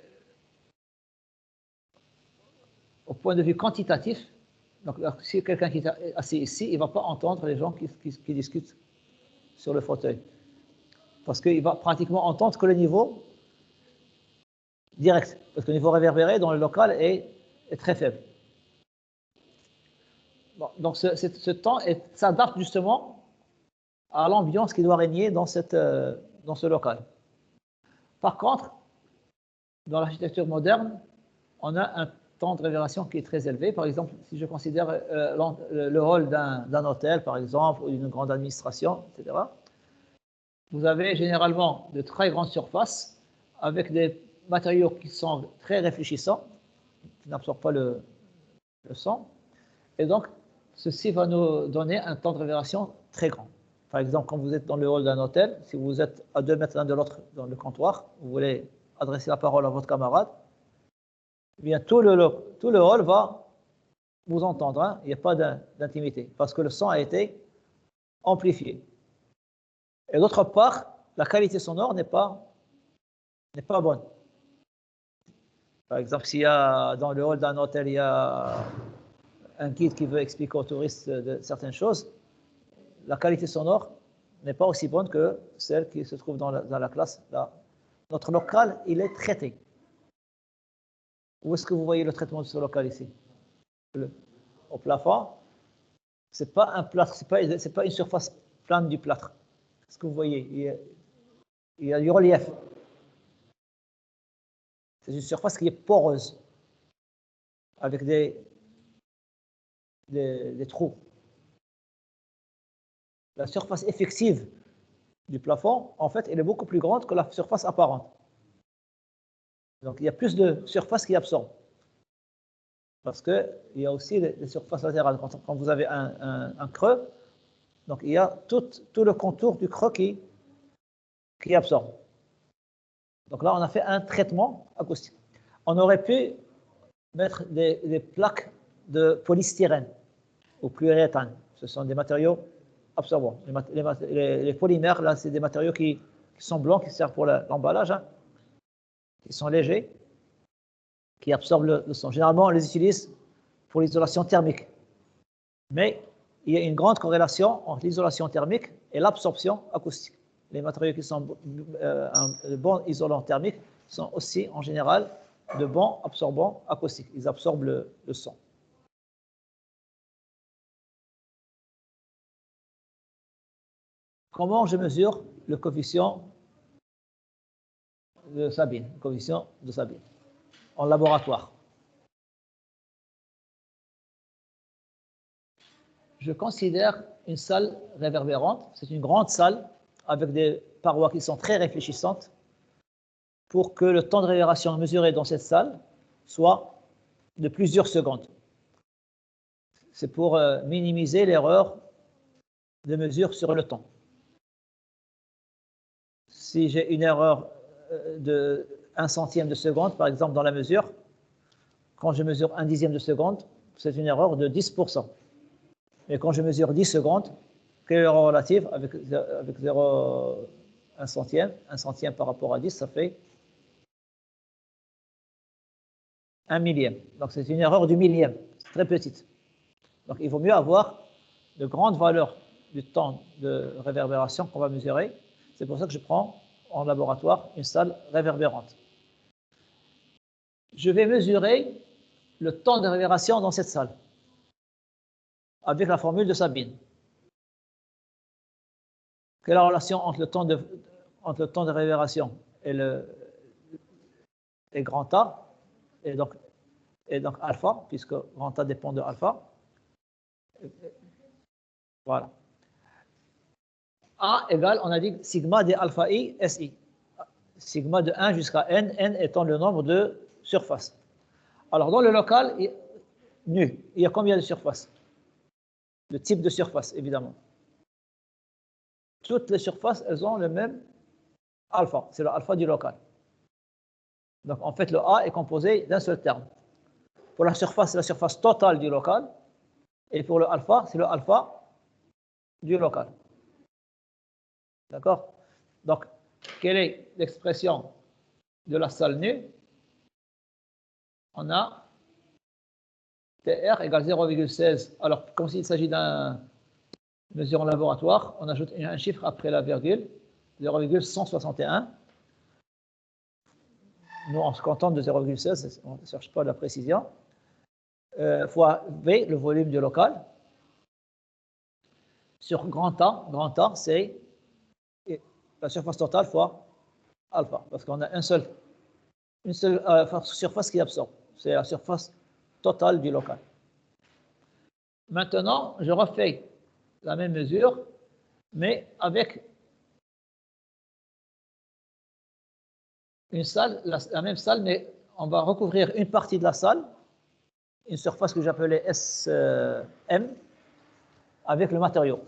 au point de vue quantitatif, donc si quelqu'un qui est assis ici, il ne va pas entendre les gens qui discutent sur le fauteuil. Parce qu'il va pratiquement entendre que le niveau direct. Parce que le niveau réverbéré dans le local est très faible. Bon, donc ce temps s'adapte justement à l'ambiance qui doit régner dans ce local. Par contre, dans l'architecture moderne, on a un temps de réverbération qui est très élevé. Par exemple, si je considère le hall d'un hôtel, par exemple, ou d'une grande administration, etc., vous avez généralement de très grandes surfaces avec des matériaux qui sont très réfléchissants, qui n'absorbent pas le son. Et donc, ceci va nous donner un temps de réverbération très grand. Par exemple, quand vous êtes dans le hall d'un hôtel, si vous êtes à 2 mètres l'un de l'autre dans le comptoir, vous voulez adresser la parole à votre camarade, eh bien tout le hall va vous entendre. Hein. Il n'y a pas d'intimité, parce que le son a été amplifié. Et d'autre part, la qualité sonore n'est pas bonne. Par exemple, s'il y a dans le hall d'un hôtel, il y a un guide qui veut expliquer aux touristes de certaines choses, la qualité sonore n'est pas aussi bonne que celle qui se trouve dans la classe. Là. Notre local, il est traité. Où est-ce que vous voyez le traitement de ce local ici? Au plafond, c'est pas un plâtre, c'est pas une surface plane du plâtre. Ce que vous voyez, il y a du relief. C'est une surface qui est poreuse, avec des trous. La surface effective du plafond, en fait, elle est beaucoup plus grande que la surface apparente. Donc, il y a plus de surface qui absorbe. Parce qu'il y a aussi les surfaces latérales. Quand vous avez un creux, donc il y a tout le contour du creux qui absorbe. Donc là, on a fait un traitement acoustique. On aurait pu mettre des plaques de polystyrène ou polyuréthane. Ce sont des matériaux absorbants. Les polymères, là, c'est des matériaux qui sont blancs, qui servent pour l'emballage, hein, qui sont légers, qui absorbent le son. Généralement, on les utilise pour l'isolation thermique. Mais il y a une grande corrélation entre l'isolation thermique et l'absorption acoustique. Les matériaux qui sont de bons isolants thermiques sont aussi, en général, de bons absorbants acoustiques. Ils absorbent le son. Comment je mesure le coefficient de Sabine, en laboratoire? Je considère une salle réverbérante. C'est une grande salle avec des parois qui sont très réfléchissantes pour que le temps de réverbération mesuré dans cette salle soit de plusieurs secondes. C'est pour minimiser l'erreur de mesure sur le temps. Si j'ai une erreur de 1 centième de seconde, par exemple, dans la mesure, quand je mesure 1/10 de seconde, c'est une erreur de 10%. Mais quand je mesure 10 secondes, quelle erreur relative avec 1 centième par rapport à 10, ça fait 1 millième. Donc c'est une erreur du millième, c'est très petite. Donc il vaut mieux avoir de grandes valeurs du temps de réverbération qu'on va mesurer. C'est pour ça que je prends en laboratoire une salle réverbérante. Je vais mesurer le temps de réverbération dans cette salle avec la formule de Sabine. Quelle est la relation entre le temps de réverbération et grand A et donc alpha, puisque grand A dépend de alpha. Voilà. A égale, on a dit, sigma de alpha i SI. Sigma de 1 jusqu'à n, n étant le nombre de surfaces. Alors, dans le local, nu, il y a combien de surfaces? Le type de surface, évidemment. Toutes les surfaces, elles ont le même alpha. C'est le alpha du local. Donc, en fait, le A est composé d'un seul terme. Pour la surface, c'est la surface totale du local. Et pour le alpha, c'est le alpha du local. D'accord? Donc, quelle est l'expression de la salle nue? On a TR égale 0,16. Alors, comme s'il s'agit d'une mesure en laboratoire, on ajoute un chiffre après la virgule, 0,161. Nous, on se contente de 0,16, on ne cherche pas la précision. Fois V, le volume du local. Sur grand A, c'est la surface totale fois alpha, parce qu'on a une seule surface qui absorbe. C'est la surface totale du local. Maintenant, je refais la même mesure, mais avec une salle, la même salle, mais on va recouvrir une partie de la salle, une surface que j'appelais SM, avec le matériau.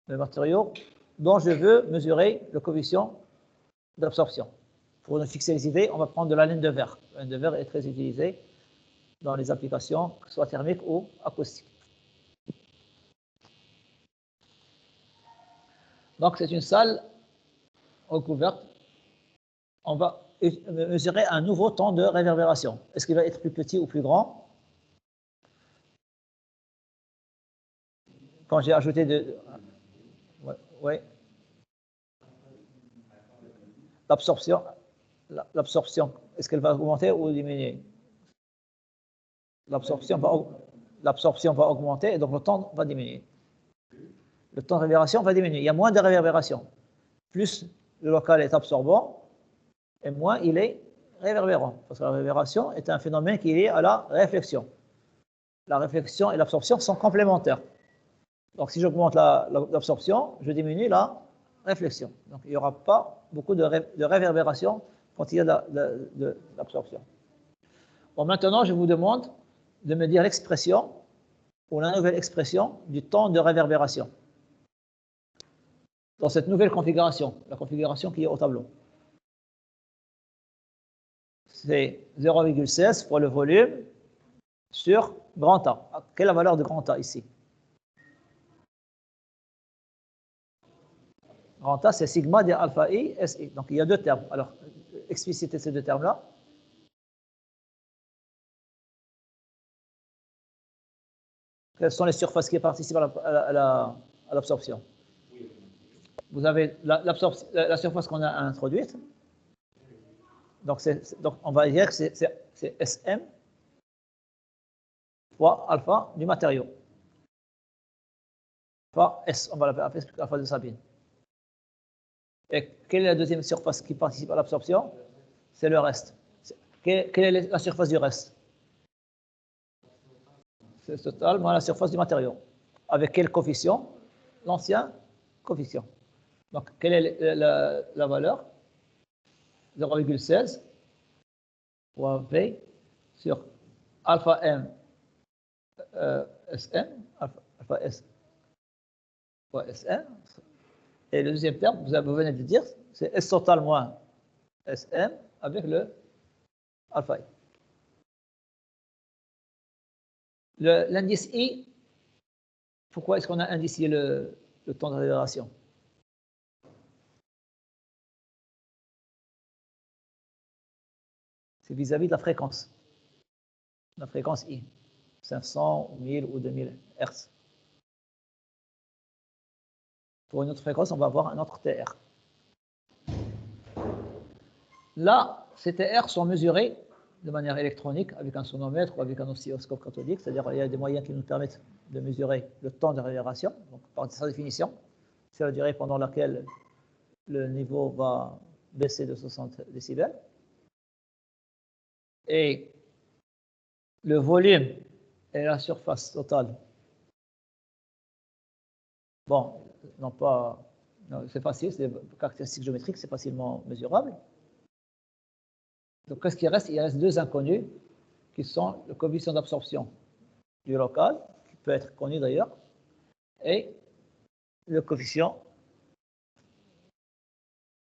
Le matériau dont je veux mesurer le coefficient d'absorption. Pour nous fixer les idées, on va prendre de la laine de verre. La laine de verre est très utilisée dans les applications, que ce soit thermiques ou acoustiques. Donc, c'est une salle recouverte. On va mesurer un nouveau temps de réverbération. Est-ce qu'il va être plus petit ou plus grand? Quand j'ai ajouté Oui. L'absorption, est-ce qu'elle va augmenter ou diminuer? L'absorption va augmenter et donc le temps va diminuer. Le temps de réverbération va diminuer. Il y a moins de réverbération. Plus le local est absorbant et moins il est réverbérant. Parce que la réverbération est un phénomène qui est lié à la réflexion. La réflexion et l'absorption sont complémentaires. Donc si j'augmente l'absorption, je diminue la réflexion. Donc il n'y aura pas beaucoup de réverbération quand il y a de l'absorption. Bon, maintenant, je vous demande de me dire l'expression ou la nouvelle expression du temps de réverbération dans cette nouvelle configuration, la configuration qui est au tableau. C'est 0,16 fois le volume sur grand A. Quelle est la valeur de grand A ici? Grand A, c'est sigma de alpha I, SI. Donc, il y a deux termes. Alors, explicitez ces deux termes-là. Quelles sont les surfaces qui participent à l'absorption? Vous avez la surface qu'on a introduite. Donc, on va dire que c'est SM fois alpha du matériau. Fois S, on va l'appeler alpha de Sabine. Et quelle est la deuxième surface qui participe à l'absorption? C'est le reste. Quelle est la surface du reste? C'est totalement la surface du matériau. Avec quel coefficient? L'ancien coefficient. Donc, quelle est la valeur? 0,16 fois V sur alpha M Sm, alpha S fois Sm. Et le deuxième terme, vous venez de dire, c'est S total moins Sm avec le alpha I. L'indice I, pourquoi est-ce qu'on a indicié le temps de réverbération? C'est vis-à-vis de la fréquence. La fréquence I, 500, 1000 ou 2000 Hz. Pour une autre fréquence, on va avoir un autre TR. Là, ces TR sont mesurés de manière électronique avec un sonomètre ou avec un oscilloscope cathodique, c'est-à-dire il y a des moyens qui nous permettent de mesurer le temps de réverbération. Donc, par sa définition, c'est la durée pendant laquelle le niveau va baisser de 60 décibels. Et le volume et la surface totale. Bon, non pas, c'est facile, c'est des caractéristiques géométriques, c'est facilement mesurable. Donc, qu'est-ce qui reste? Il reste deux inconnus qui sont le coefficient d'absorption du local, qui peut être connu d'ailleurs, et le coefficient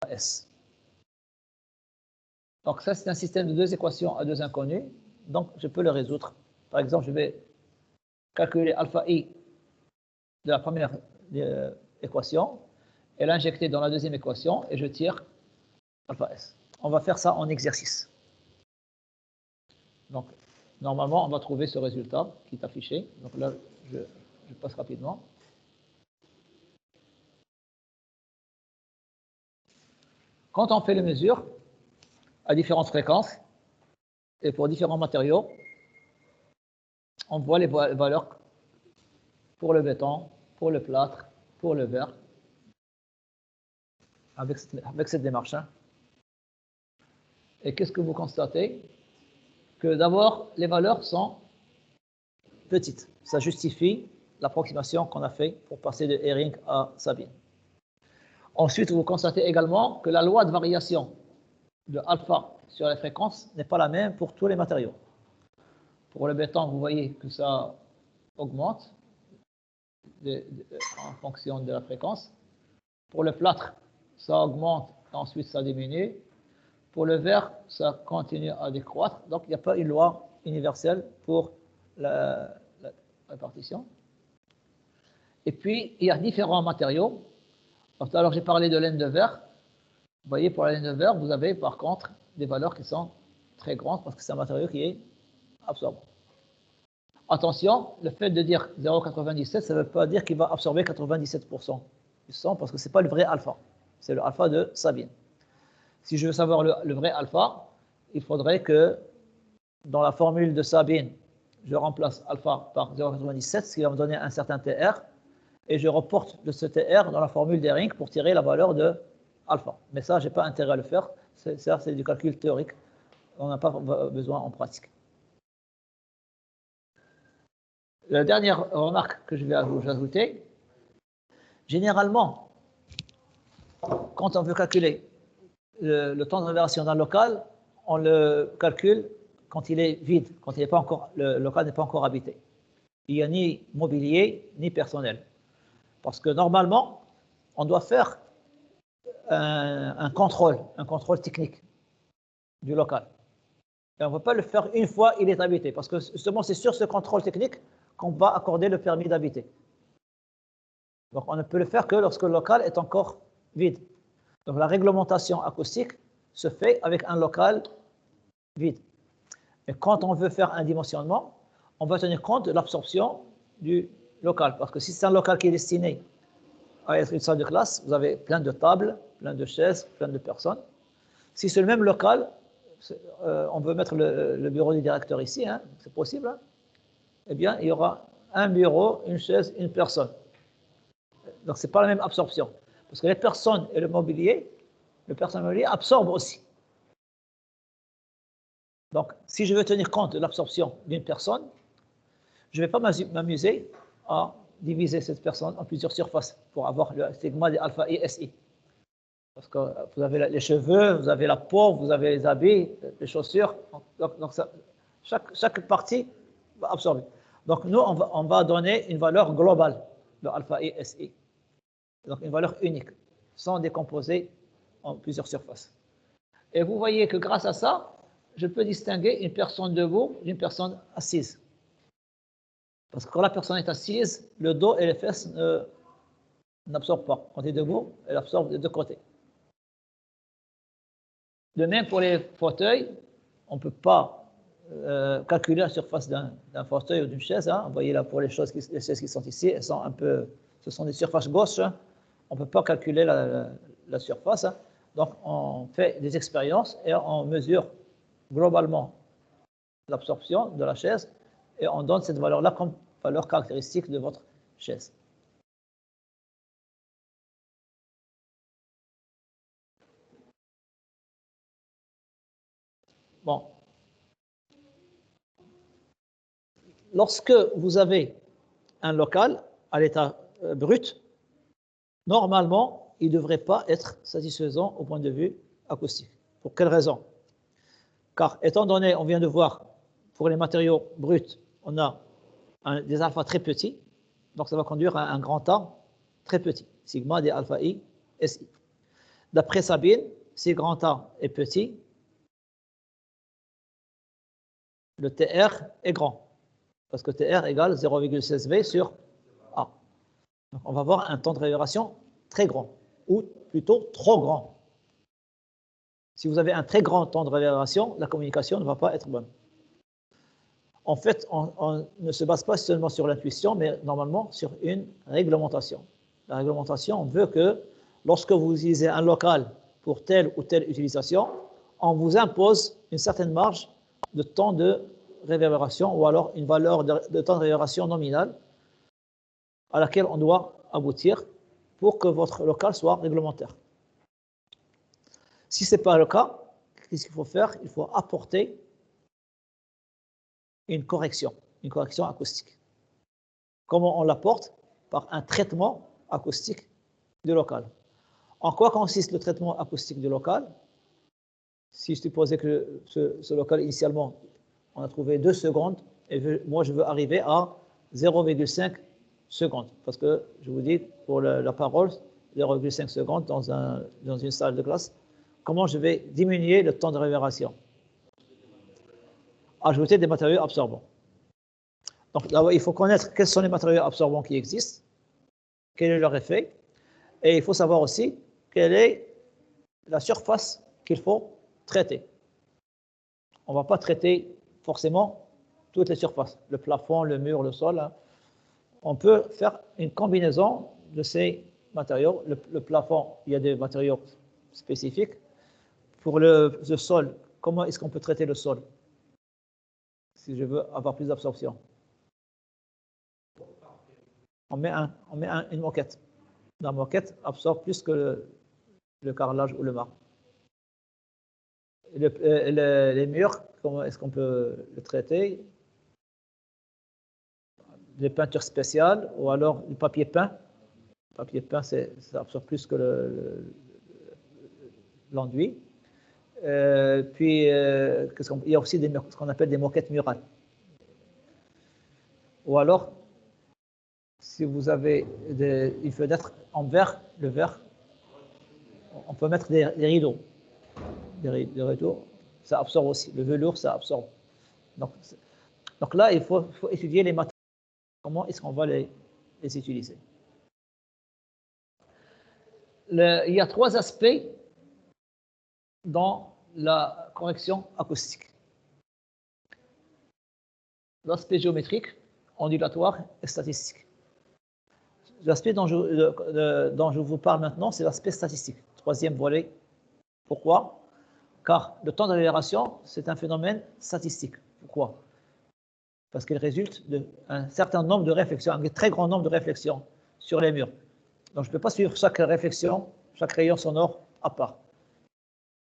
S. Donc, ça, c'est un système de deux équations à deux inconnus, donc je peux le résoudre. Par exemple, je vais calculer alpha I de la première équation et l'injecter dans la deuxième équation et je tire alpha S. On va faire ça en exercice. Donc, normalement, on va trouver ce résultat qui est affiché. Donc là, je passe rapidement. Quand on fait les mesures à différentes fréquences et pour différents matériaux, on voit les valeurs pour le béton, pour le plâtre, pour le verre, avec cette démarche. Et qu'est-ce que vous constatez? Que d'abord, les valeurs sont petites. Ça justifie l'approximation qu'on a fait pour passer de Hering à Sabine. Ensuite, vous constatez également que la loi de variation de alpha sur les fréquences n'est pas la même pour tous les matériaux. Pour le béton, vous voyez que ça augmente en fonction de la fréquence. Pour le plâtre, ça augmente, ensuite ça diminue. Pour le verre, ça continue à décroître. Donc, il n'y a pas une loi universelle pour la répartition. Et puis, il y a différents matériaux. Alors, j'ai parlé de laine de verre. Vous voyez, pour la laine de verre, vous avez par contre des valeurs qui sont très grandes parce que c'est un matériau qui est absorbant. Attention, le fait de dire 0,97, ça ne veut pas dire qu'il va absorber 97%. 100 parce que ce n'est pas le vrai alpha. C'est le alpha de Sabine. Si je veux savoir le vrai alpha, il faudrait que dans la formule de Sabine, je remplace alpha par 0,97, ce qui va me donner un certain TR, et je reporte de ce TR dans la formule d'Hering pour tirer la valeur de alpha. Mais ça, je n'ai pas intérêt à le faire. Ça, c'est du calcul théorique. On n'a pas besoin en pratique. La dernière remarque que je vais vous ajouter, généralement, quand on veut calculer le temps de révélation d'un local, on le calcule quand il est vide, quand il n'est pas encore, le local n'est pas encore habité. Il n'y a ni mobilier, ni personnel. Parce que normalement, on doit faire un contrôle technique du local. Et on ne peut pas le faire une fois il est habité, parce que justement, c'est sur ce contrôle technique qu'on va accorder le permis d'habiter. Donc, on ne peut le faire que lorsque le local est encore vide. Donc, la réglementation acoustique se fait avec un local vide. Et quand on veut faire un dimensionnement, on va tenir compte de l'absorption du local. Parce que si c'est un local qui est destiné à être une salle de classe, vous avez plein de tables, plein de chaises, plein de personnes. Si c'est le même local, on veut mettre le bureau du directeur ici, hein, c'est possible, hein, eh bien, il y aura un bureau, une chaise, une personne. Donc, ce n'est pas la même absorption. Parce que les personnes et le mobilier absorbent aussi. Donc, si je veux tenir compte de l'absorption d'une personne, je ne vais pas m'amuser à diviser cette personne en plusieurs surfaces pour avoir le sigma de alpha I SI. Parce que vous avez les cheveux, vous avez la peau, vous avez les habits, les chaussures. Donc ça, chaque partie va absorber. Donc, nous, on va donner une valeur globale de alpha I SI. Donc, une valeur unique, sans décomposer en plusieurs surfaces. Et vous voyez que grâce à ça, je peux distinguer une personne debout d'une personne assise. Parce que quand la personne est assise, le dos et les fesses n'absorbent pas. Quand elle est debout, elle absorbe des deux côtés. De même pour les fauteuils, on ne peut pas calculer la surface d'un fauteuil ou d'une chaise. Hein. Vous voyez là pour les chaises qui sont ici, elles sont ce sont des surfaces gauches. Hein. On ne peut pas calculer la surface. Hein. Donc on fait des expériences et on mesure globalement l'absorption de la chaise et on donne cette valeur-là comme valeur caractéristique de votre chaise. Bon. Lorsque vous avez un local à l'état brut, normalement, il ne devrait pas être satisfaisant au point de vue acoustique. Pour quelle raison? Car étant donné, on vient de voir, pour les matériaux bruts, on a des alphas très petits, donc ça va conduire à un grand A très petit, sigma des alpha I, SI. D'après Sabine, si grand A est petit, le TR est grand, parce que TR égale 0,16 V sur A. Donc on va avoir un temps de révélation très grand, ou plutôt trop grand. Si vous avez un très grand temps de révélation, la communication ne va pas être bonne. En fait, on ne se base pas seulement sur l'intuition, mais normalement sur une réglementation. La réglementation, on veut que lorsque vous utilisez un local pour telle ou telle utilisation, on vous impose une certaine marge de temps de réverbération ou alors une valeur de temps de réverbération nominale à laquelle on doit aboutir pour que votre local soit réglementaire. Si ce n'est pas le cas, qu'est-ce qu'il faut faire? Il faut apporter une correction acoustique. Comment on l'apporte? Par un traitement acoustique du local. En quoi consiste le traitement acoustique du local? Si je supposais que ce local, initialement, on a trouvé 2 secondes, et moi je veux arriver à 0,5 secondes. Parce que, je vous dis, pour la parole, 0,5 secondes dans une salle de classe, comment je vais diminuer le temps de révérbération? Ajouter des matériaux absorbants. Donc, d'abord, il faut connaître quels sont les matériaux absorbants qui existent, quel est leur effet, et il faut savoir aussi quelle est la surface qu'il faut traiter. On ne va pas traiter forcément toutes les surfaces, le plafond, le mur, le sol. Hein. On peut faire une combinaison de ces matériaux. Le plafond, il y a des matériaux spécifiques. Pour le sol, comment est-ce qu'on peut traiter le sol si je veux avoir plus d'absorption? On met une moquette. La moquette absorbe plus que le carrelage ou le marbre. Les murs, comment est-ce qu'on peut le traiter? Des peintures spéciales ou alors du papier peint. Le papier peint, ça absorbe plus que l'enduit. Puis, il y a aussi ce qu'on appelle des moquettes murales. Ou alors, si vous avez une fenêtre en verre, le verre, on peut mettre des rideaux. Des rideaux, ça absorbe aussi. Le velours, ça absorbe. Donc là, il faut étudier les matériaux. Comment est-ce qu'on va les utiliser? Il y a 3 aspects dans la correction acoustique. L'aspect géométrique, ondulatoire et statistique. L'aspect dont je vous parle maintenant, c'est l'aspect statistique, 3e volet. Pourquoi? Car le temps de révélation, c'est un phénomène statistique. Pourquoi? Parce qu'il résulte d'un certain nombre de réflexions, un très grand nombre de réflexions sur les murs. Donc, je ne peux pas suivre chaque réflexion, chaque rayon sonore à part.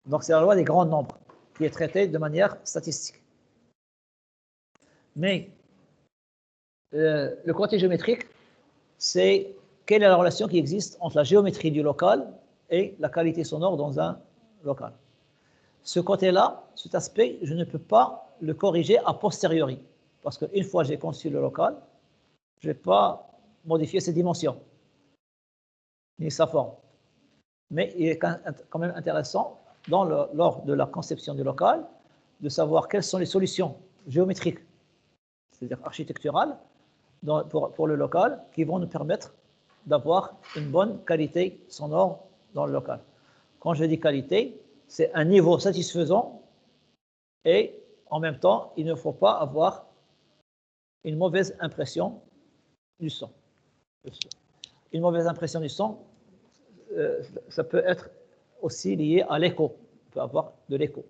Donc, c'est la loi des grands nombres qui est traitée de manière statistique. Mais le côté géométrique, c'est quelle est la relation qui existe entre la géométrie du local et la qualité sonore dans un local. Ce côté-là, cet aspect, je ne peux pas le corriger a posteriori. Parce qu'une fois que j'ai conçu le local, je ne vais pas modifier ses dimensions, ni sa forme. Mais il est quand même intéressant, lors de la conception du local, de savoir quelles sont les solutions géométriques, c'est-à-dire architecturales, pour le local, qui vont nous permettre d'avoir une bonne qualité sonore dans le local. Quand je dis qualité, c'est un niveau satisfaisant et en même temps, il ne faut pas avoir une mauvaise impression du son. Une mauvaise impression du son, ça peut être aussi lié à l'écho. On peut avoir de l'écho.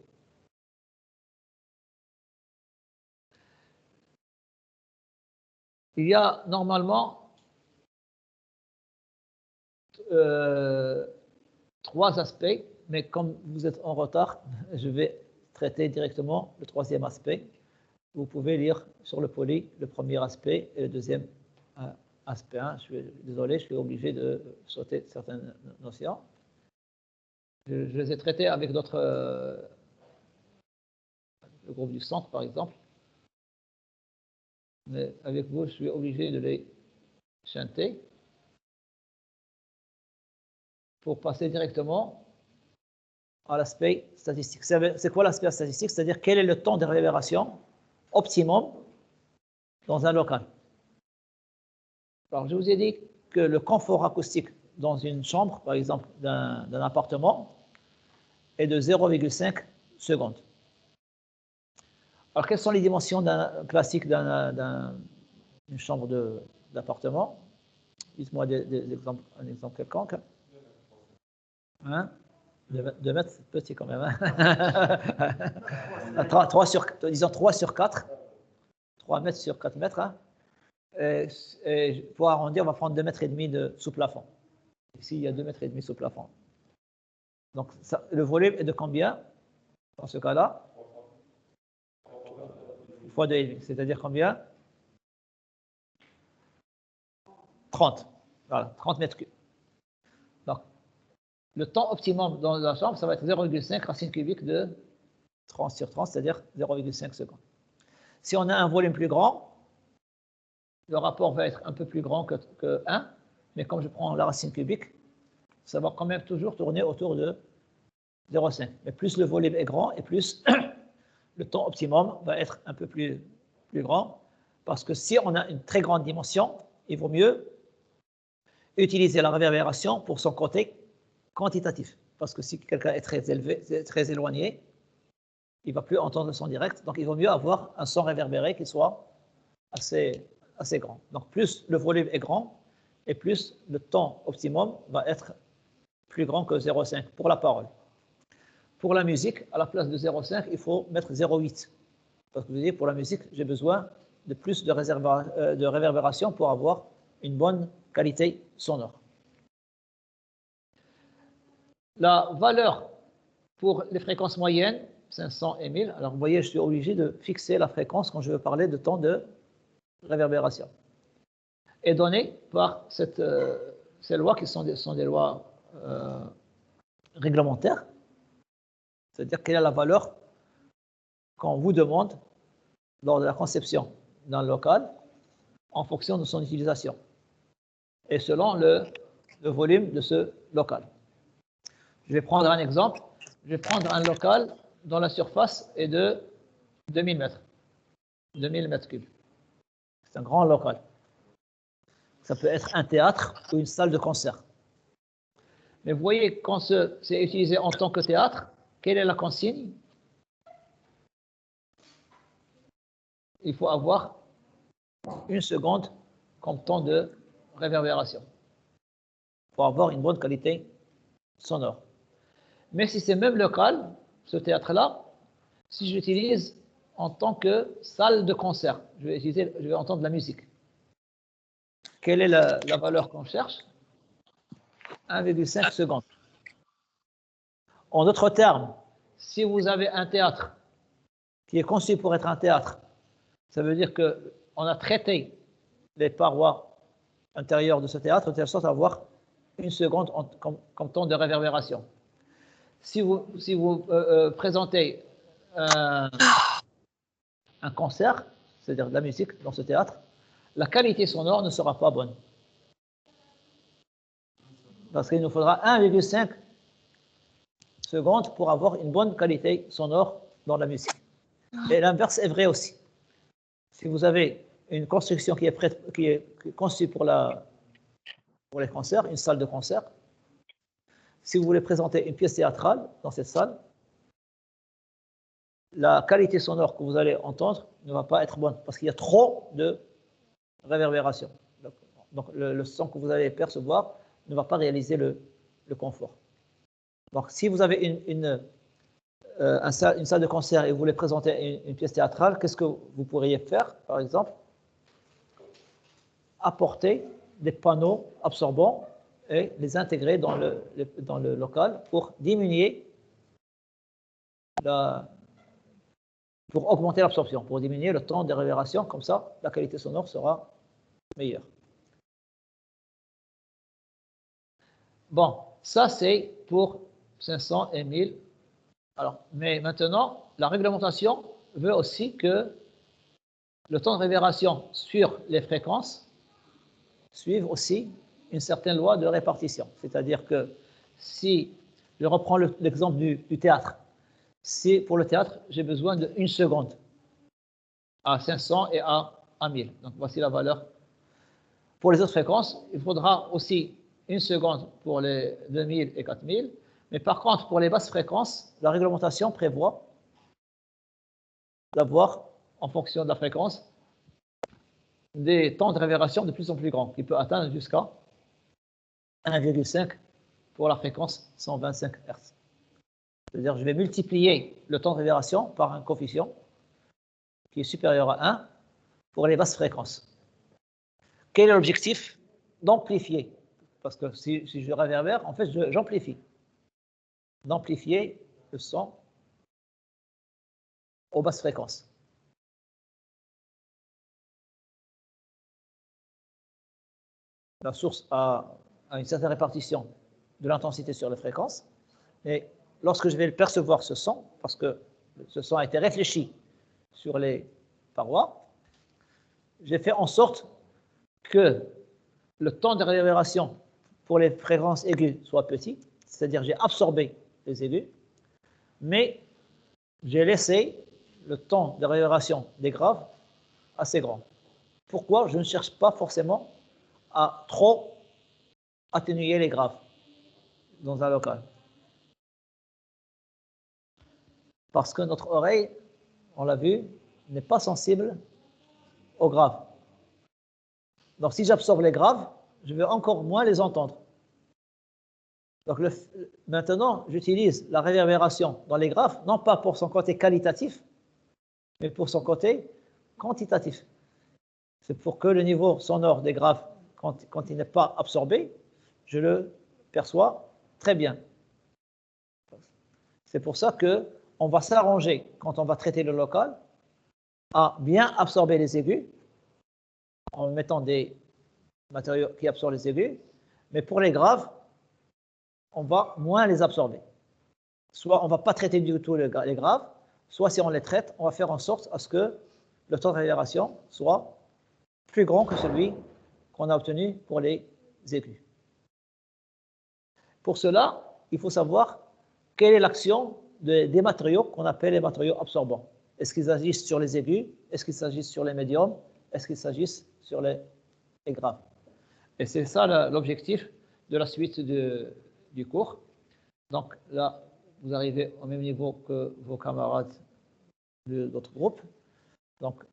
Il y a normalement 3 aspects, mais comme vous êtes en retard, je vais traiter directement le 3e aspect. Vous pouvez lire sur le poly le premier aspect et le 2e aspect. Désolé, je suis obligé de sauter certaines notions. Je les ai traités avec d'autres, le groupe du centre par exemple. Mais avec vous, je suis obligé de les chanter pour passer directement à l'aspect statistique. C'est quoi l'aspect statistique? C'est-à-dire quel est le temps de révélation optimum dans un local. Alors, je vous ai dit que le confort acoustique dans une chambre, par exemple, d'un appartement, est de 0,5 secondes. Alors, quelles sont les dimensions classiques d'une chambre d'appartement? Dites-moi un exemple quelconque. 2 mètres, c'est petit quand même. Disons 3 sur 4. 3 mètres sur 4 mètres. Et pour arrondir, on va prendre 2,5 mètres sous plafond. Ici, il y a 2,5 mètres sous plafond. Donc, le volume est de combien dans ce cas-là? Fois 2,5. C'est-à-dire combien? 30. Voilà, 30 mètres cubes. Donc, le temps optimum dans la chambre, ça va être 0,5 racine cubique de 30 sur 30, c'est-à-dire 0,5 secondes. Si on a un volume plus grand, le rapport va être un peu plus grand que 1, mais comme je prends la racine cubique, ça va quand même toujours tourner autour de 0,5. Mais plus le volume est grand et plus le temps optimum va être un peu plus grand, parce que si on a une très grande dimension, il vaut mieux utiliser la réverbération pour son côté quantitatif. Parce que si quelqu'un est très élevé, très éloigné, il ne va plus entendre le son direct. Donc, il vaut mieux avoir un son réverbéré qui soit assez grand. Donc, plus le volume est grand et plus le temps optimum va être plus grand que 0,5 pour la parole. Pour la musique, à la place de 0,5, il faut mettre 0,8. Parce que vous voyez, pour la musique, j'ai besoin de plus de réverbération pour avoir une bonne qualité sonore. La valeur pour les fréquences moyennes, 500 et 1000, alors vous voyez, je suis obligé de fixer la fréquence quand je veux parler de temps de réverbération, est donnée par ces lois qui sont des lois réglementaires, c'est-à-dire quelle est la valeur qu'on vous demande lors de la conception d'un local en fonction de son utilisation et selon le volume de ce local. Je vais prendre un exemple. Je vais prendre un local dont la surface est de 2000 mètres, 2000 mètres cubes. C'est un grand local. Ça peut être un théâtre ou une salle de concert. Mais vous voyez, quand c'est utilisé en tant que théâtre, quelle est la consigne? Il faut avoir 1 seconde comme temps de réverbération pour avoir une bonne qualité sonore. Mais si c'est même local, ce théâtre-là, si je l'utilise en tant que salle de concert, je vais entendre de la musique. Quelle est la valeur qu'on cherche? 1,5 secondes. En d'autres termes, si vous avez un théâtre qui est conçu pour être un théâtre, ça veut dire qu'on a traité les parois intérieures de ce théâtre de telle sorte à avoir 1 seconde comme temps de réverbération. Si vous présentez un concert, c'est-à-dire de la musique dans ce théâtre, la qualité sonore ne sera pas bonne. Parce qu'il nous faudra 1,5 secondes pour avoir une bonne qualité sonore dans la musique. Et l'inverse est vrai aussi. Si vous avez une construction qui est conçue pour les concerts, une salle de concert, si vous voulez présenter une pièce théâtrale dans cette salle, la qualité sonore que vous allez entendre ne va pas être bonne parce qu'il y a trop de réverbération. Donc le son que vous allez percevoir ne va pas réaliser le confort. Donc si vous avez une salle de concert et vous voulez présenter une pièce théâtrale, qu'est-ce que vous pourriez faire, par exemple? Apporter des panneaux absorbants et les intégrer dans le local pour diminuer pour augmenter l'absorption, pour diminuer le temps de réverbération, comme ça, la qualité sonore sera meilleure. Bon, ça c'est pour 500 et 1000. Alors, mais maintenant, la réglementation veut aussi que le temps de réverbération sur les fréquences suive aussi une certaine loi de répartition. C'est-à-dire que si je reprends l'exemple du théâtre, si pour le théâtre, j'ai besoin de 1 seconde à 500 et à 1000. Donc voici la valeur. Pour les autres fréquences, il faudra aussi 1 seconde pour les 2000 et 4000. Mais par contre, pour les basses fréquences, la réglementation prévoit d'avoir, en fonction de la fréquence, des temps de réverbération de plus en plus grands, qui peut atteindre jusqu'à 1,5 pour la fréquence 125 Hz. C'est-à-dire que je vais multiplier le temps de réverbération par un coefficient qui est supérieur à 1 pour les basses fréquences. Quel est l'objectif? D'amplifier. Parce que si je réverbère, en fait, j'amplifie. D'amplifier le son aux basses fréquences. La source a une certaine répartition de l'intensité sur les fréquences, et lorsque je vais percevoir ce son, parce que ce son a été réfléchi sur les parois, j'ai fait en sorte que le temps de réverbération pour les fréquences aiguës soit petit, c'est-à-dire j'ai absorbé les aigus, mais j'ai laissé le temps de réverbération des graves assez grand. Pourquoi? Je ne cherche pas forcément à trop atténuer les graves dans un local. Parce que notre oreille, on l'a vu, n'est pas sensible aux graves. Donc si j'absorbe les graves, je vais encore moins les entendre. Donc maintenant, j'utilise la réverbération dans les graphes, non pas pour son côté qualitatif, mais pour son côté quantitatif. C'est pour que le niveau sonore des graphes, quand il n'est pas absorbé, je le perçois très bien. C'est pour ça qu'on va s'arranger, quand on va traiter le local, à bien absorber les aigus, en mettant des matériaux qui absorbent les aigus, mais pour les graves, on va moins les absorber. Soit on ne va pas traiter du tout les graves, soit si on les traite, on va faire en sorte à ce que le temps de réverbération soit plus grand que celui qu'on a obtenu pour les aigus. Pour cela, il faut savoir quelle est l'action des matériaux qu'on appelle les matériaux absorbants. Est-ce qu'ils agissent sur les aigus? Est-ce qu'ils agissent sur les médiums? Est-ce qu'ils agissent sur les graves? Et c'est ça l'objectif de la suite du cours. Donc là, vous arrivez au même niveau que vos camarades d'autres groupes. Donc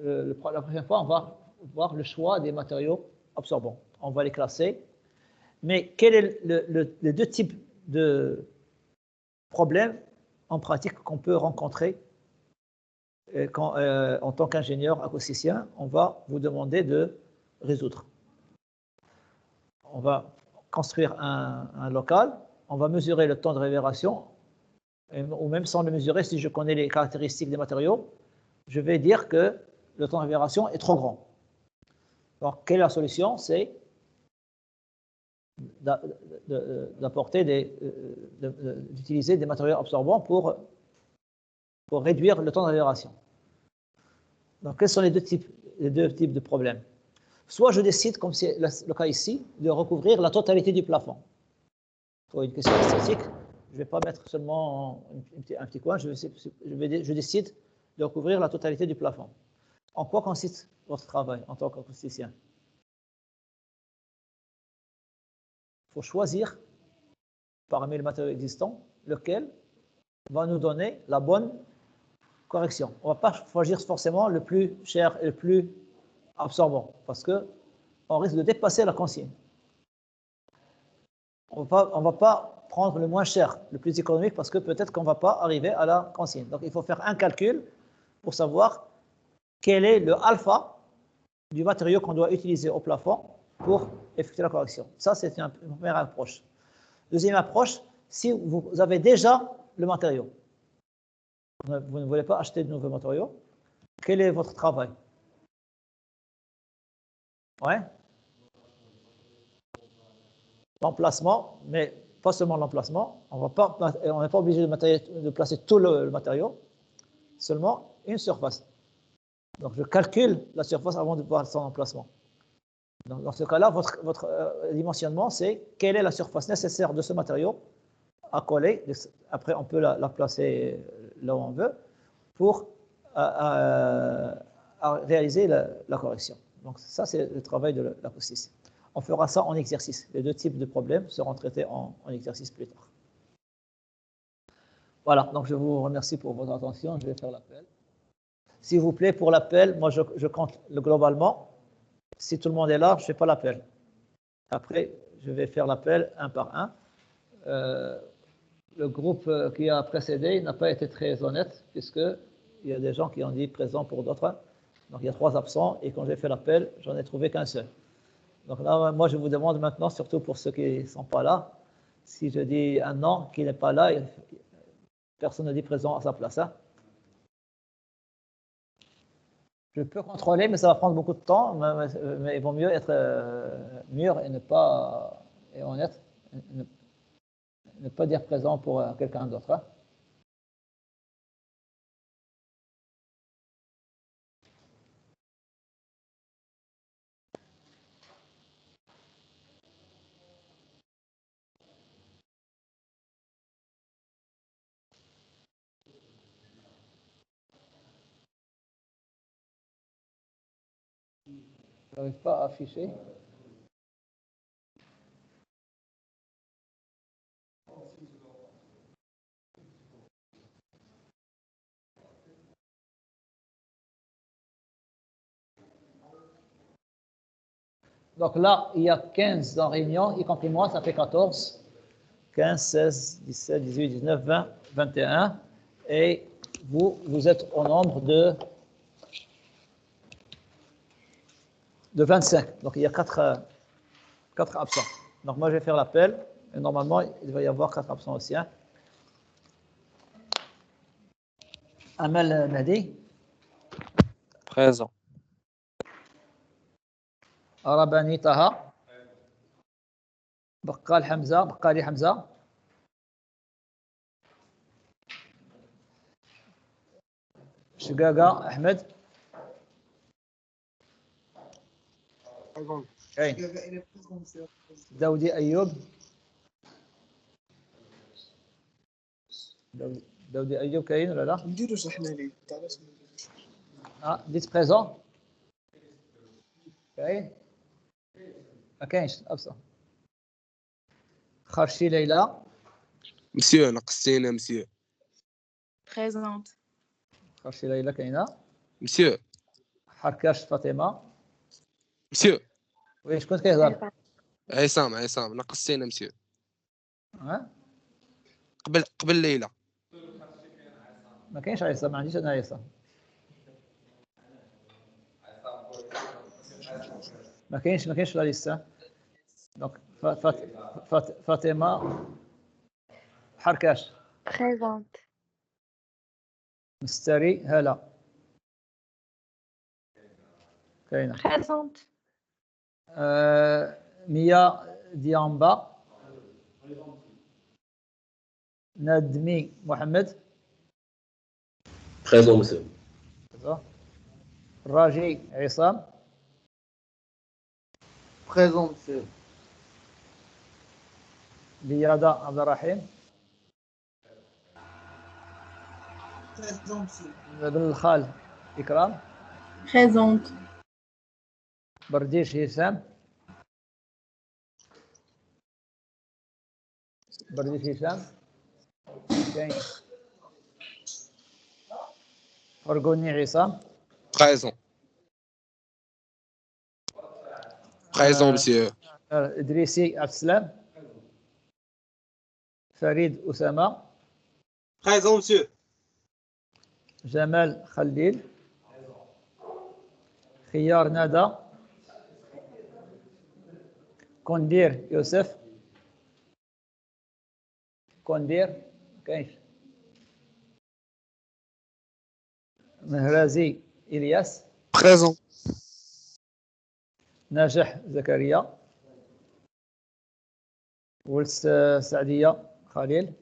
la prochaine fois, on va voir le choix des matériaux absorbants. On va les classer. Mais quels sont les deux types de problèmes en pratique qu'on peut rencontrer en tant qu'ingénieur acousticien, on va vous demander de résoudre. On va construire un local, on va mesurer le temps de réverbération, ou même sans le mesurer, si je connais les caractéristiques des matériaux, je vais dire que le temps de réverbération est trop grand. Alors, quelle est la solution? C'est d'utiliser des matériaux absorbants pour réduire le temps de réverbération. Donc, quels sont les deux types de problèmes? Soit je décide, comme c'est le cas ici, de recouvrir la totalité du plafond. Pour une question esthétique, je ne vais pas mettre seulement un petit coin, je décide de recouvrir la totalité du plafond. En quoi consiste votre travail en tant qu'acousticien? Il faut choisir parmi les matériaux existants lequel va nous donner la bonne correction. On ne va pas choisir forcément le plus cher et le plus absorbant parce qu'on risque de dépasser la consigne. On ne va pas prendre le moins cher, le plus économique parce que peut-être qu'on ne va pas arriver à la consigne. Donc il faut faire un calcul pour savoir quel est le alpha du matériau qu'on doit utiliser au plafond pour effectuer la correction. Ça, c'est une première approche. Deuxième approche, si vous avez déjà le matériau, vous ne voulez pas acheter de nouveaux matériaux, quel est votre travail? Ouais. L'emplacement, mais pas seulement l'emplacement. On n'est pas obligé de placer tout le matériau, seulement une surface. Donc, je calcule la surface avant de voir son emplacement. Donc, dans ce cas-là, votre dimensionnement, c'est quelle est la surface nécessaire de ce matériau à coller. Après, on peut la placer là où on veut pour réaliser la correction. Donc, ça, c'est le travail de l'acousticien. On fera ça en exercice. Les deux types de problèmes seront traités en exercice plus tard. Voilà, donc je vous remercie pour votre attention. Je vais faire l'appel. S'il vous plaît, pour l'appel, moi je compte globalement. Si tout le monde est là, je ne fais pas l'appel. Après, je vais faire l'appel un par un. Le groupe qui a précédé n'a pas été très honnête, puisqu'il y a des gens qui ont dit présent pour d'autres. Donc il y a 3 absents, et quand j'ai fait l'appel, j'en ai trouvé qu'un seul. Donc là, moi, je vous demande maintenant, surtout pour ceux qui ne sont pas là, si je dis un nom qui n'est pas là, personne ne dit présent à sa place. Hein. Je peux contrôler, mais ça va prendre beaucoup de temps. Mais il vaut mieux être mûr et ne pas et honnête, ne pas dire présent pour quelqu'un d'autre. Hein. Je n'arrive pas à afficher. Donc là, il y a 15 en réunion, y compris moi, ça fait 14. 15, 16, 17, 18, 19, 20, 21. Et vous, vous êtes au nombre de 25. Donc il y a 4 absents. Donc moi, je vais faire l'appel. Et normalement, il va y avoir 4 absents aussi. Hein. Amel Nadi. Présent. Arabani Taha. Bakal Hamza. Bakali Hamza. Shugaga Ahmed. كاين داودي ايوب داودي ايوب كاين ولا لا؟ نديروش احنا ليه علاش ديت بريزون كاين ما كاينش ابصر خرشي ليلى مسيو نقصتينا مسيو Présente. خرشي ليلى كاينه مسيو حركاش فاطمه مسيو وي شكون كيهضر؟ عصام نقصتينا مسيو ها قبل ليلى ما كاينش عيسى ما عنديش انا عيسى ما كاينش في لا ليسته دونك فاطمه حركاش Présente. مستري هلا كاينه Présente. ميا ديامبا ندمي محمد Présent, monsieur. راجي عصام Présent, monsieur. بياضة عبد الرحيم Présent, monsieur. بن الخال إكرام Présente. برديش هشام كاين فرقوني عصام بريزون مسيو إدريسي عبد السلام فريد أسامة Présent, monsieur. جمال خليل خيار ندى كوندير يوسف كوندير كاينش مهرازي إلياس بريزون ناجح زكريا ولد سعدية خليل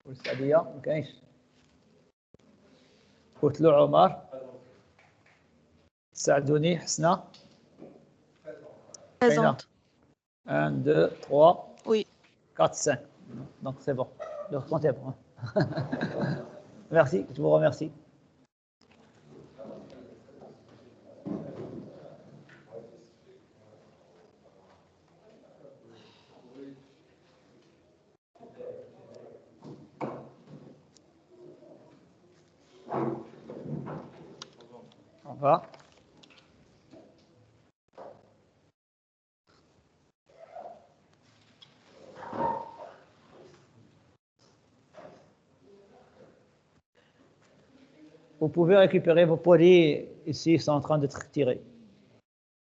ولد سعدية ما كاينش قلت له عمر ساعدوني حسنة Présente. 1, 2, 3, Oui. 4, 5. Donc c'est bon. Le compte est bon. Merci, je vous remercie. Au revoir. Vous pouvez récupérer vos polis ici, ils sont en train d'être tirés.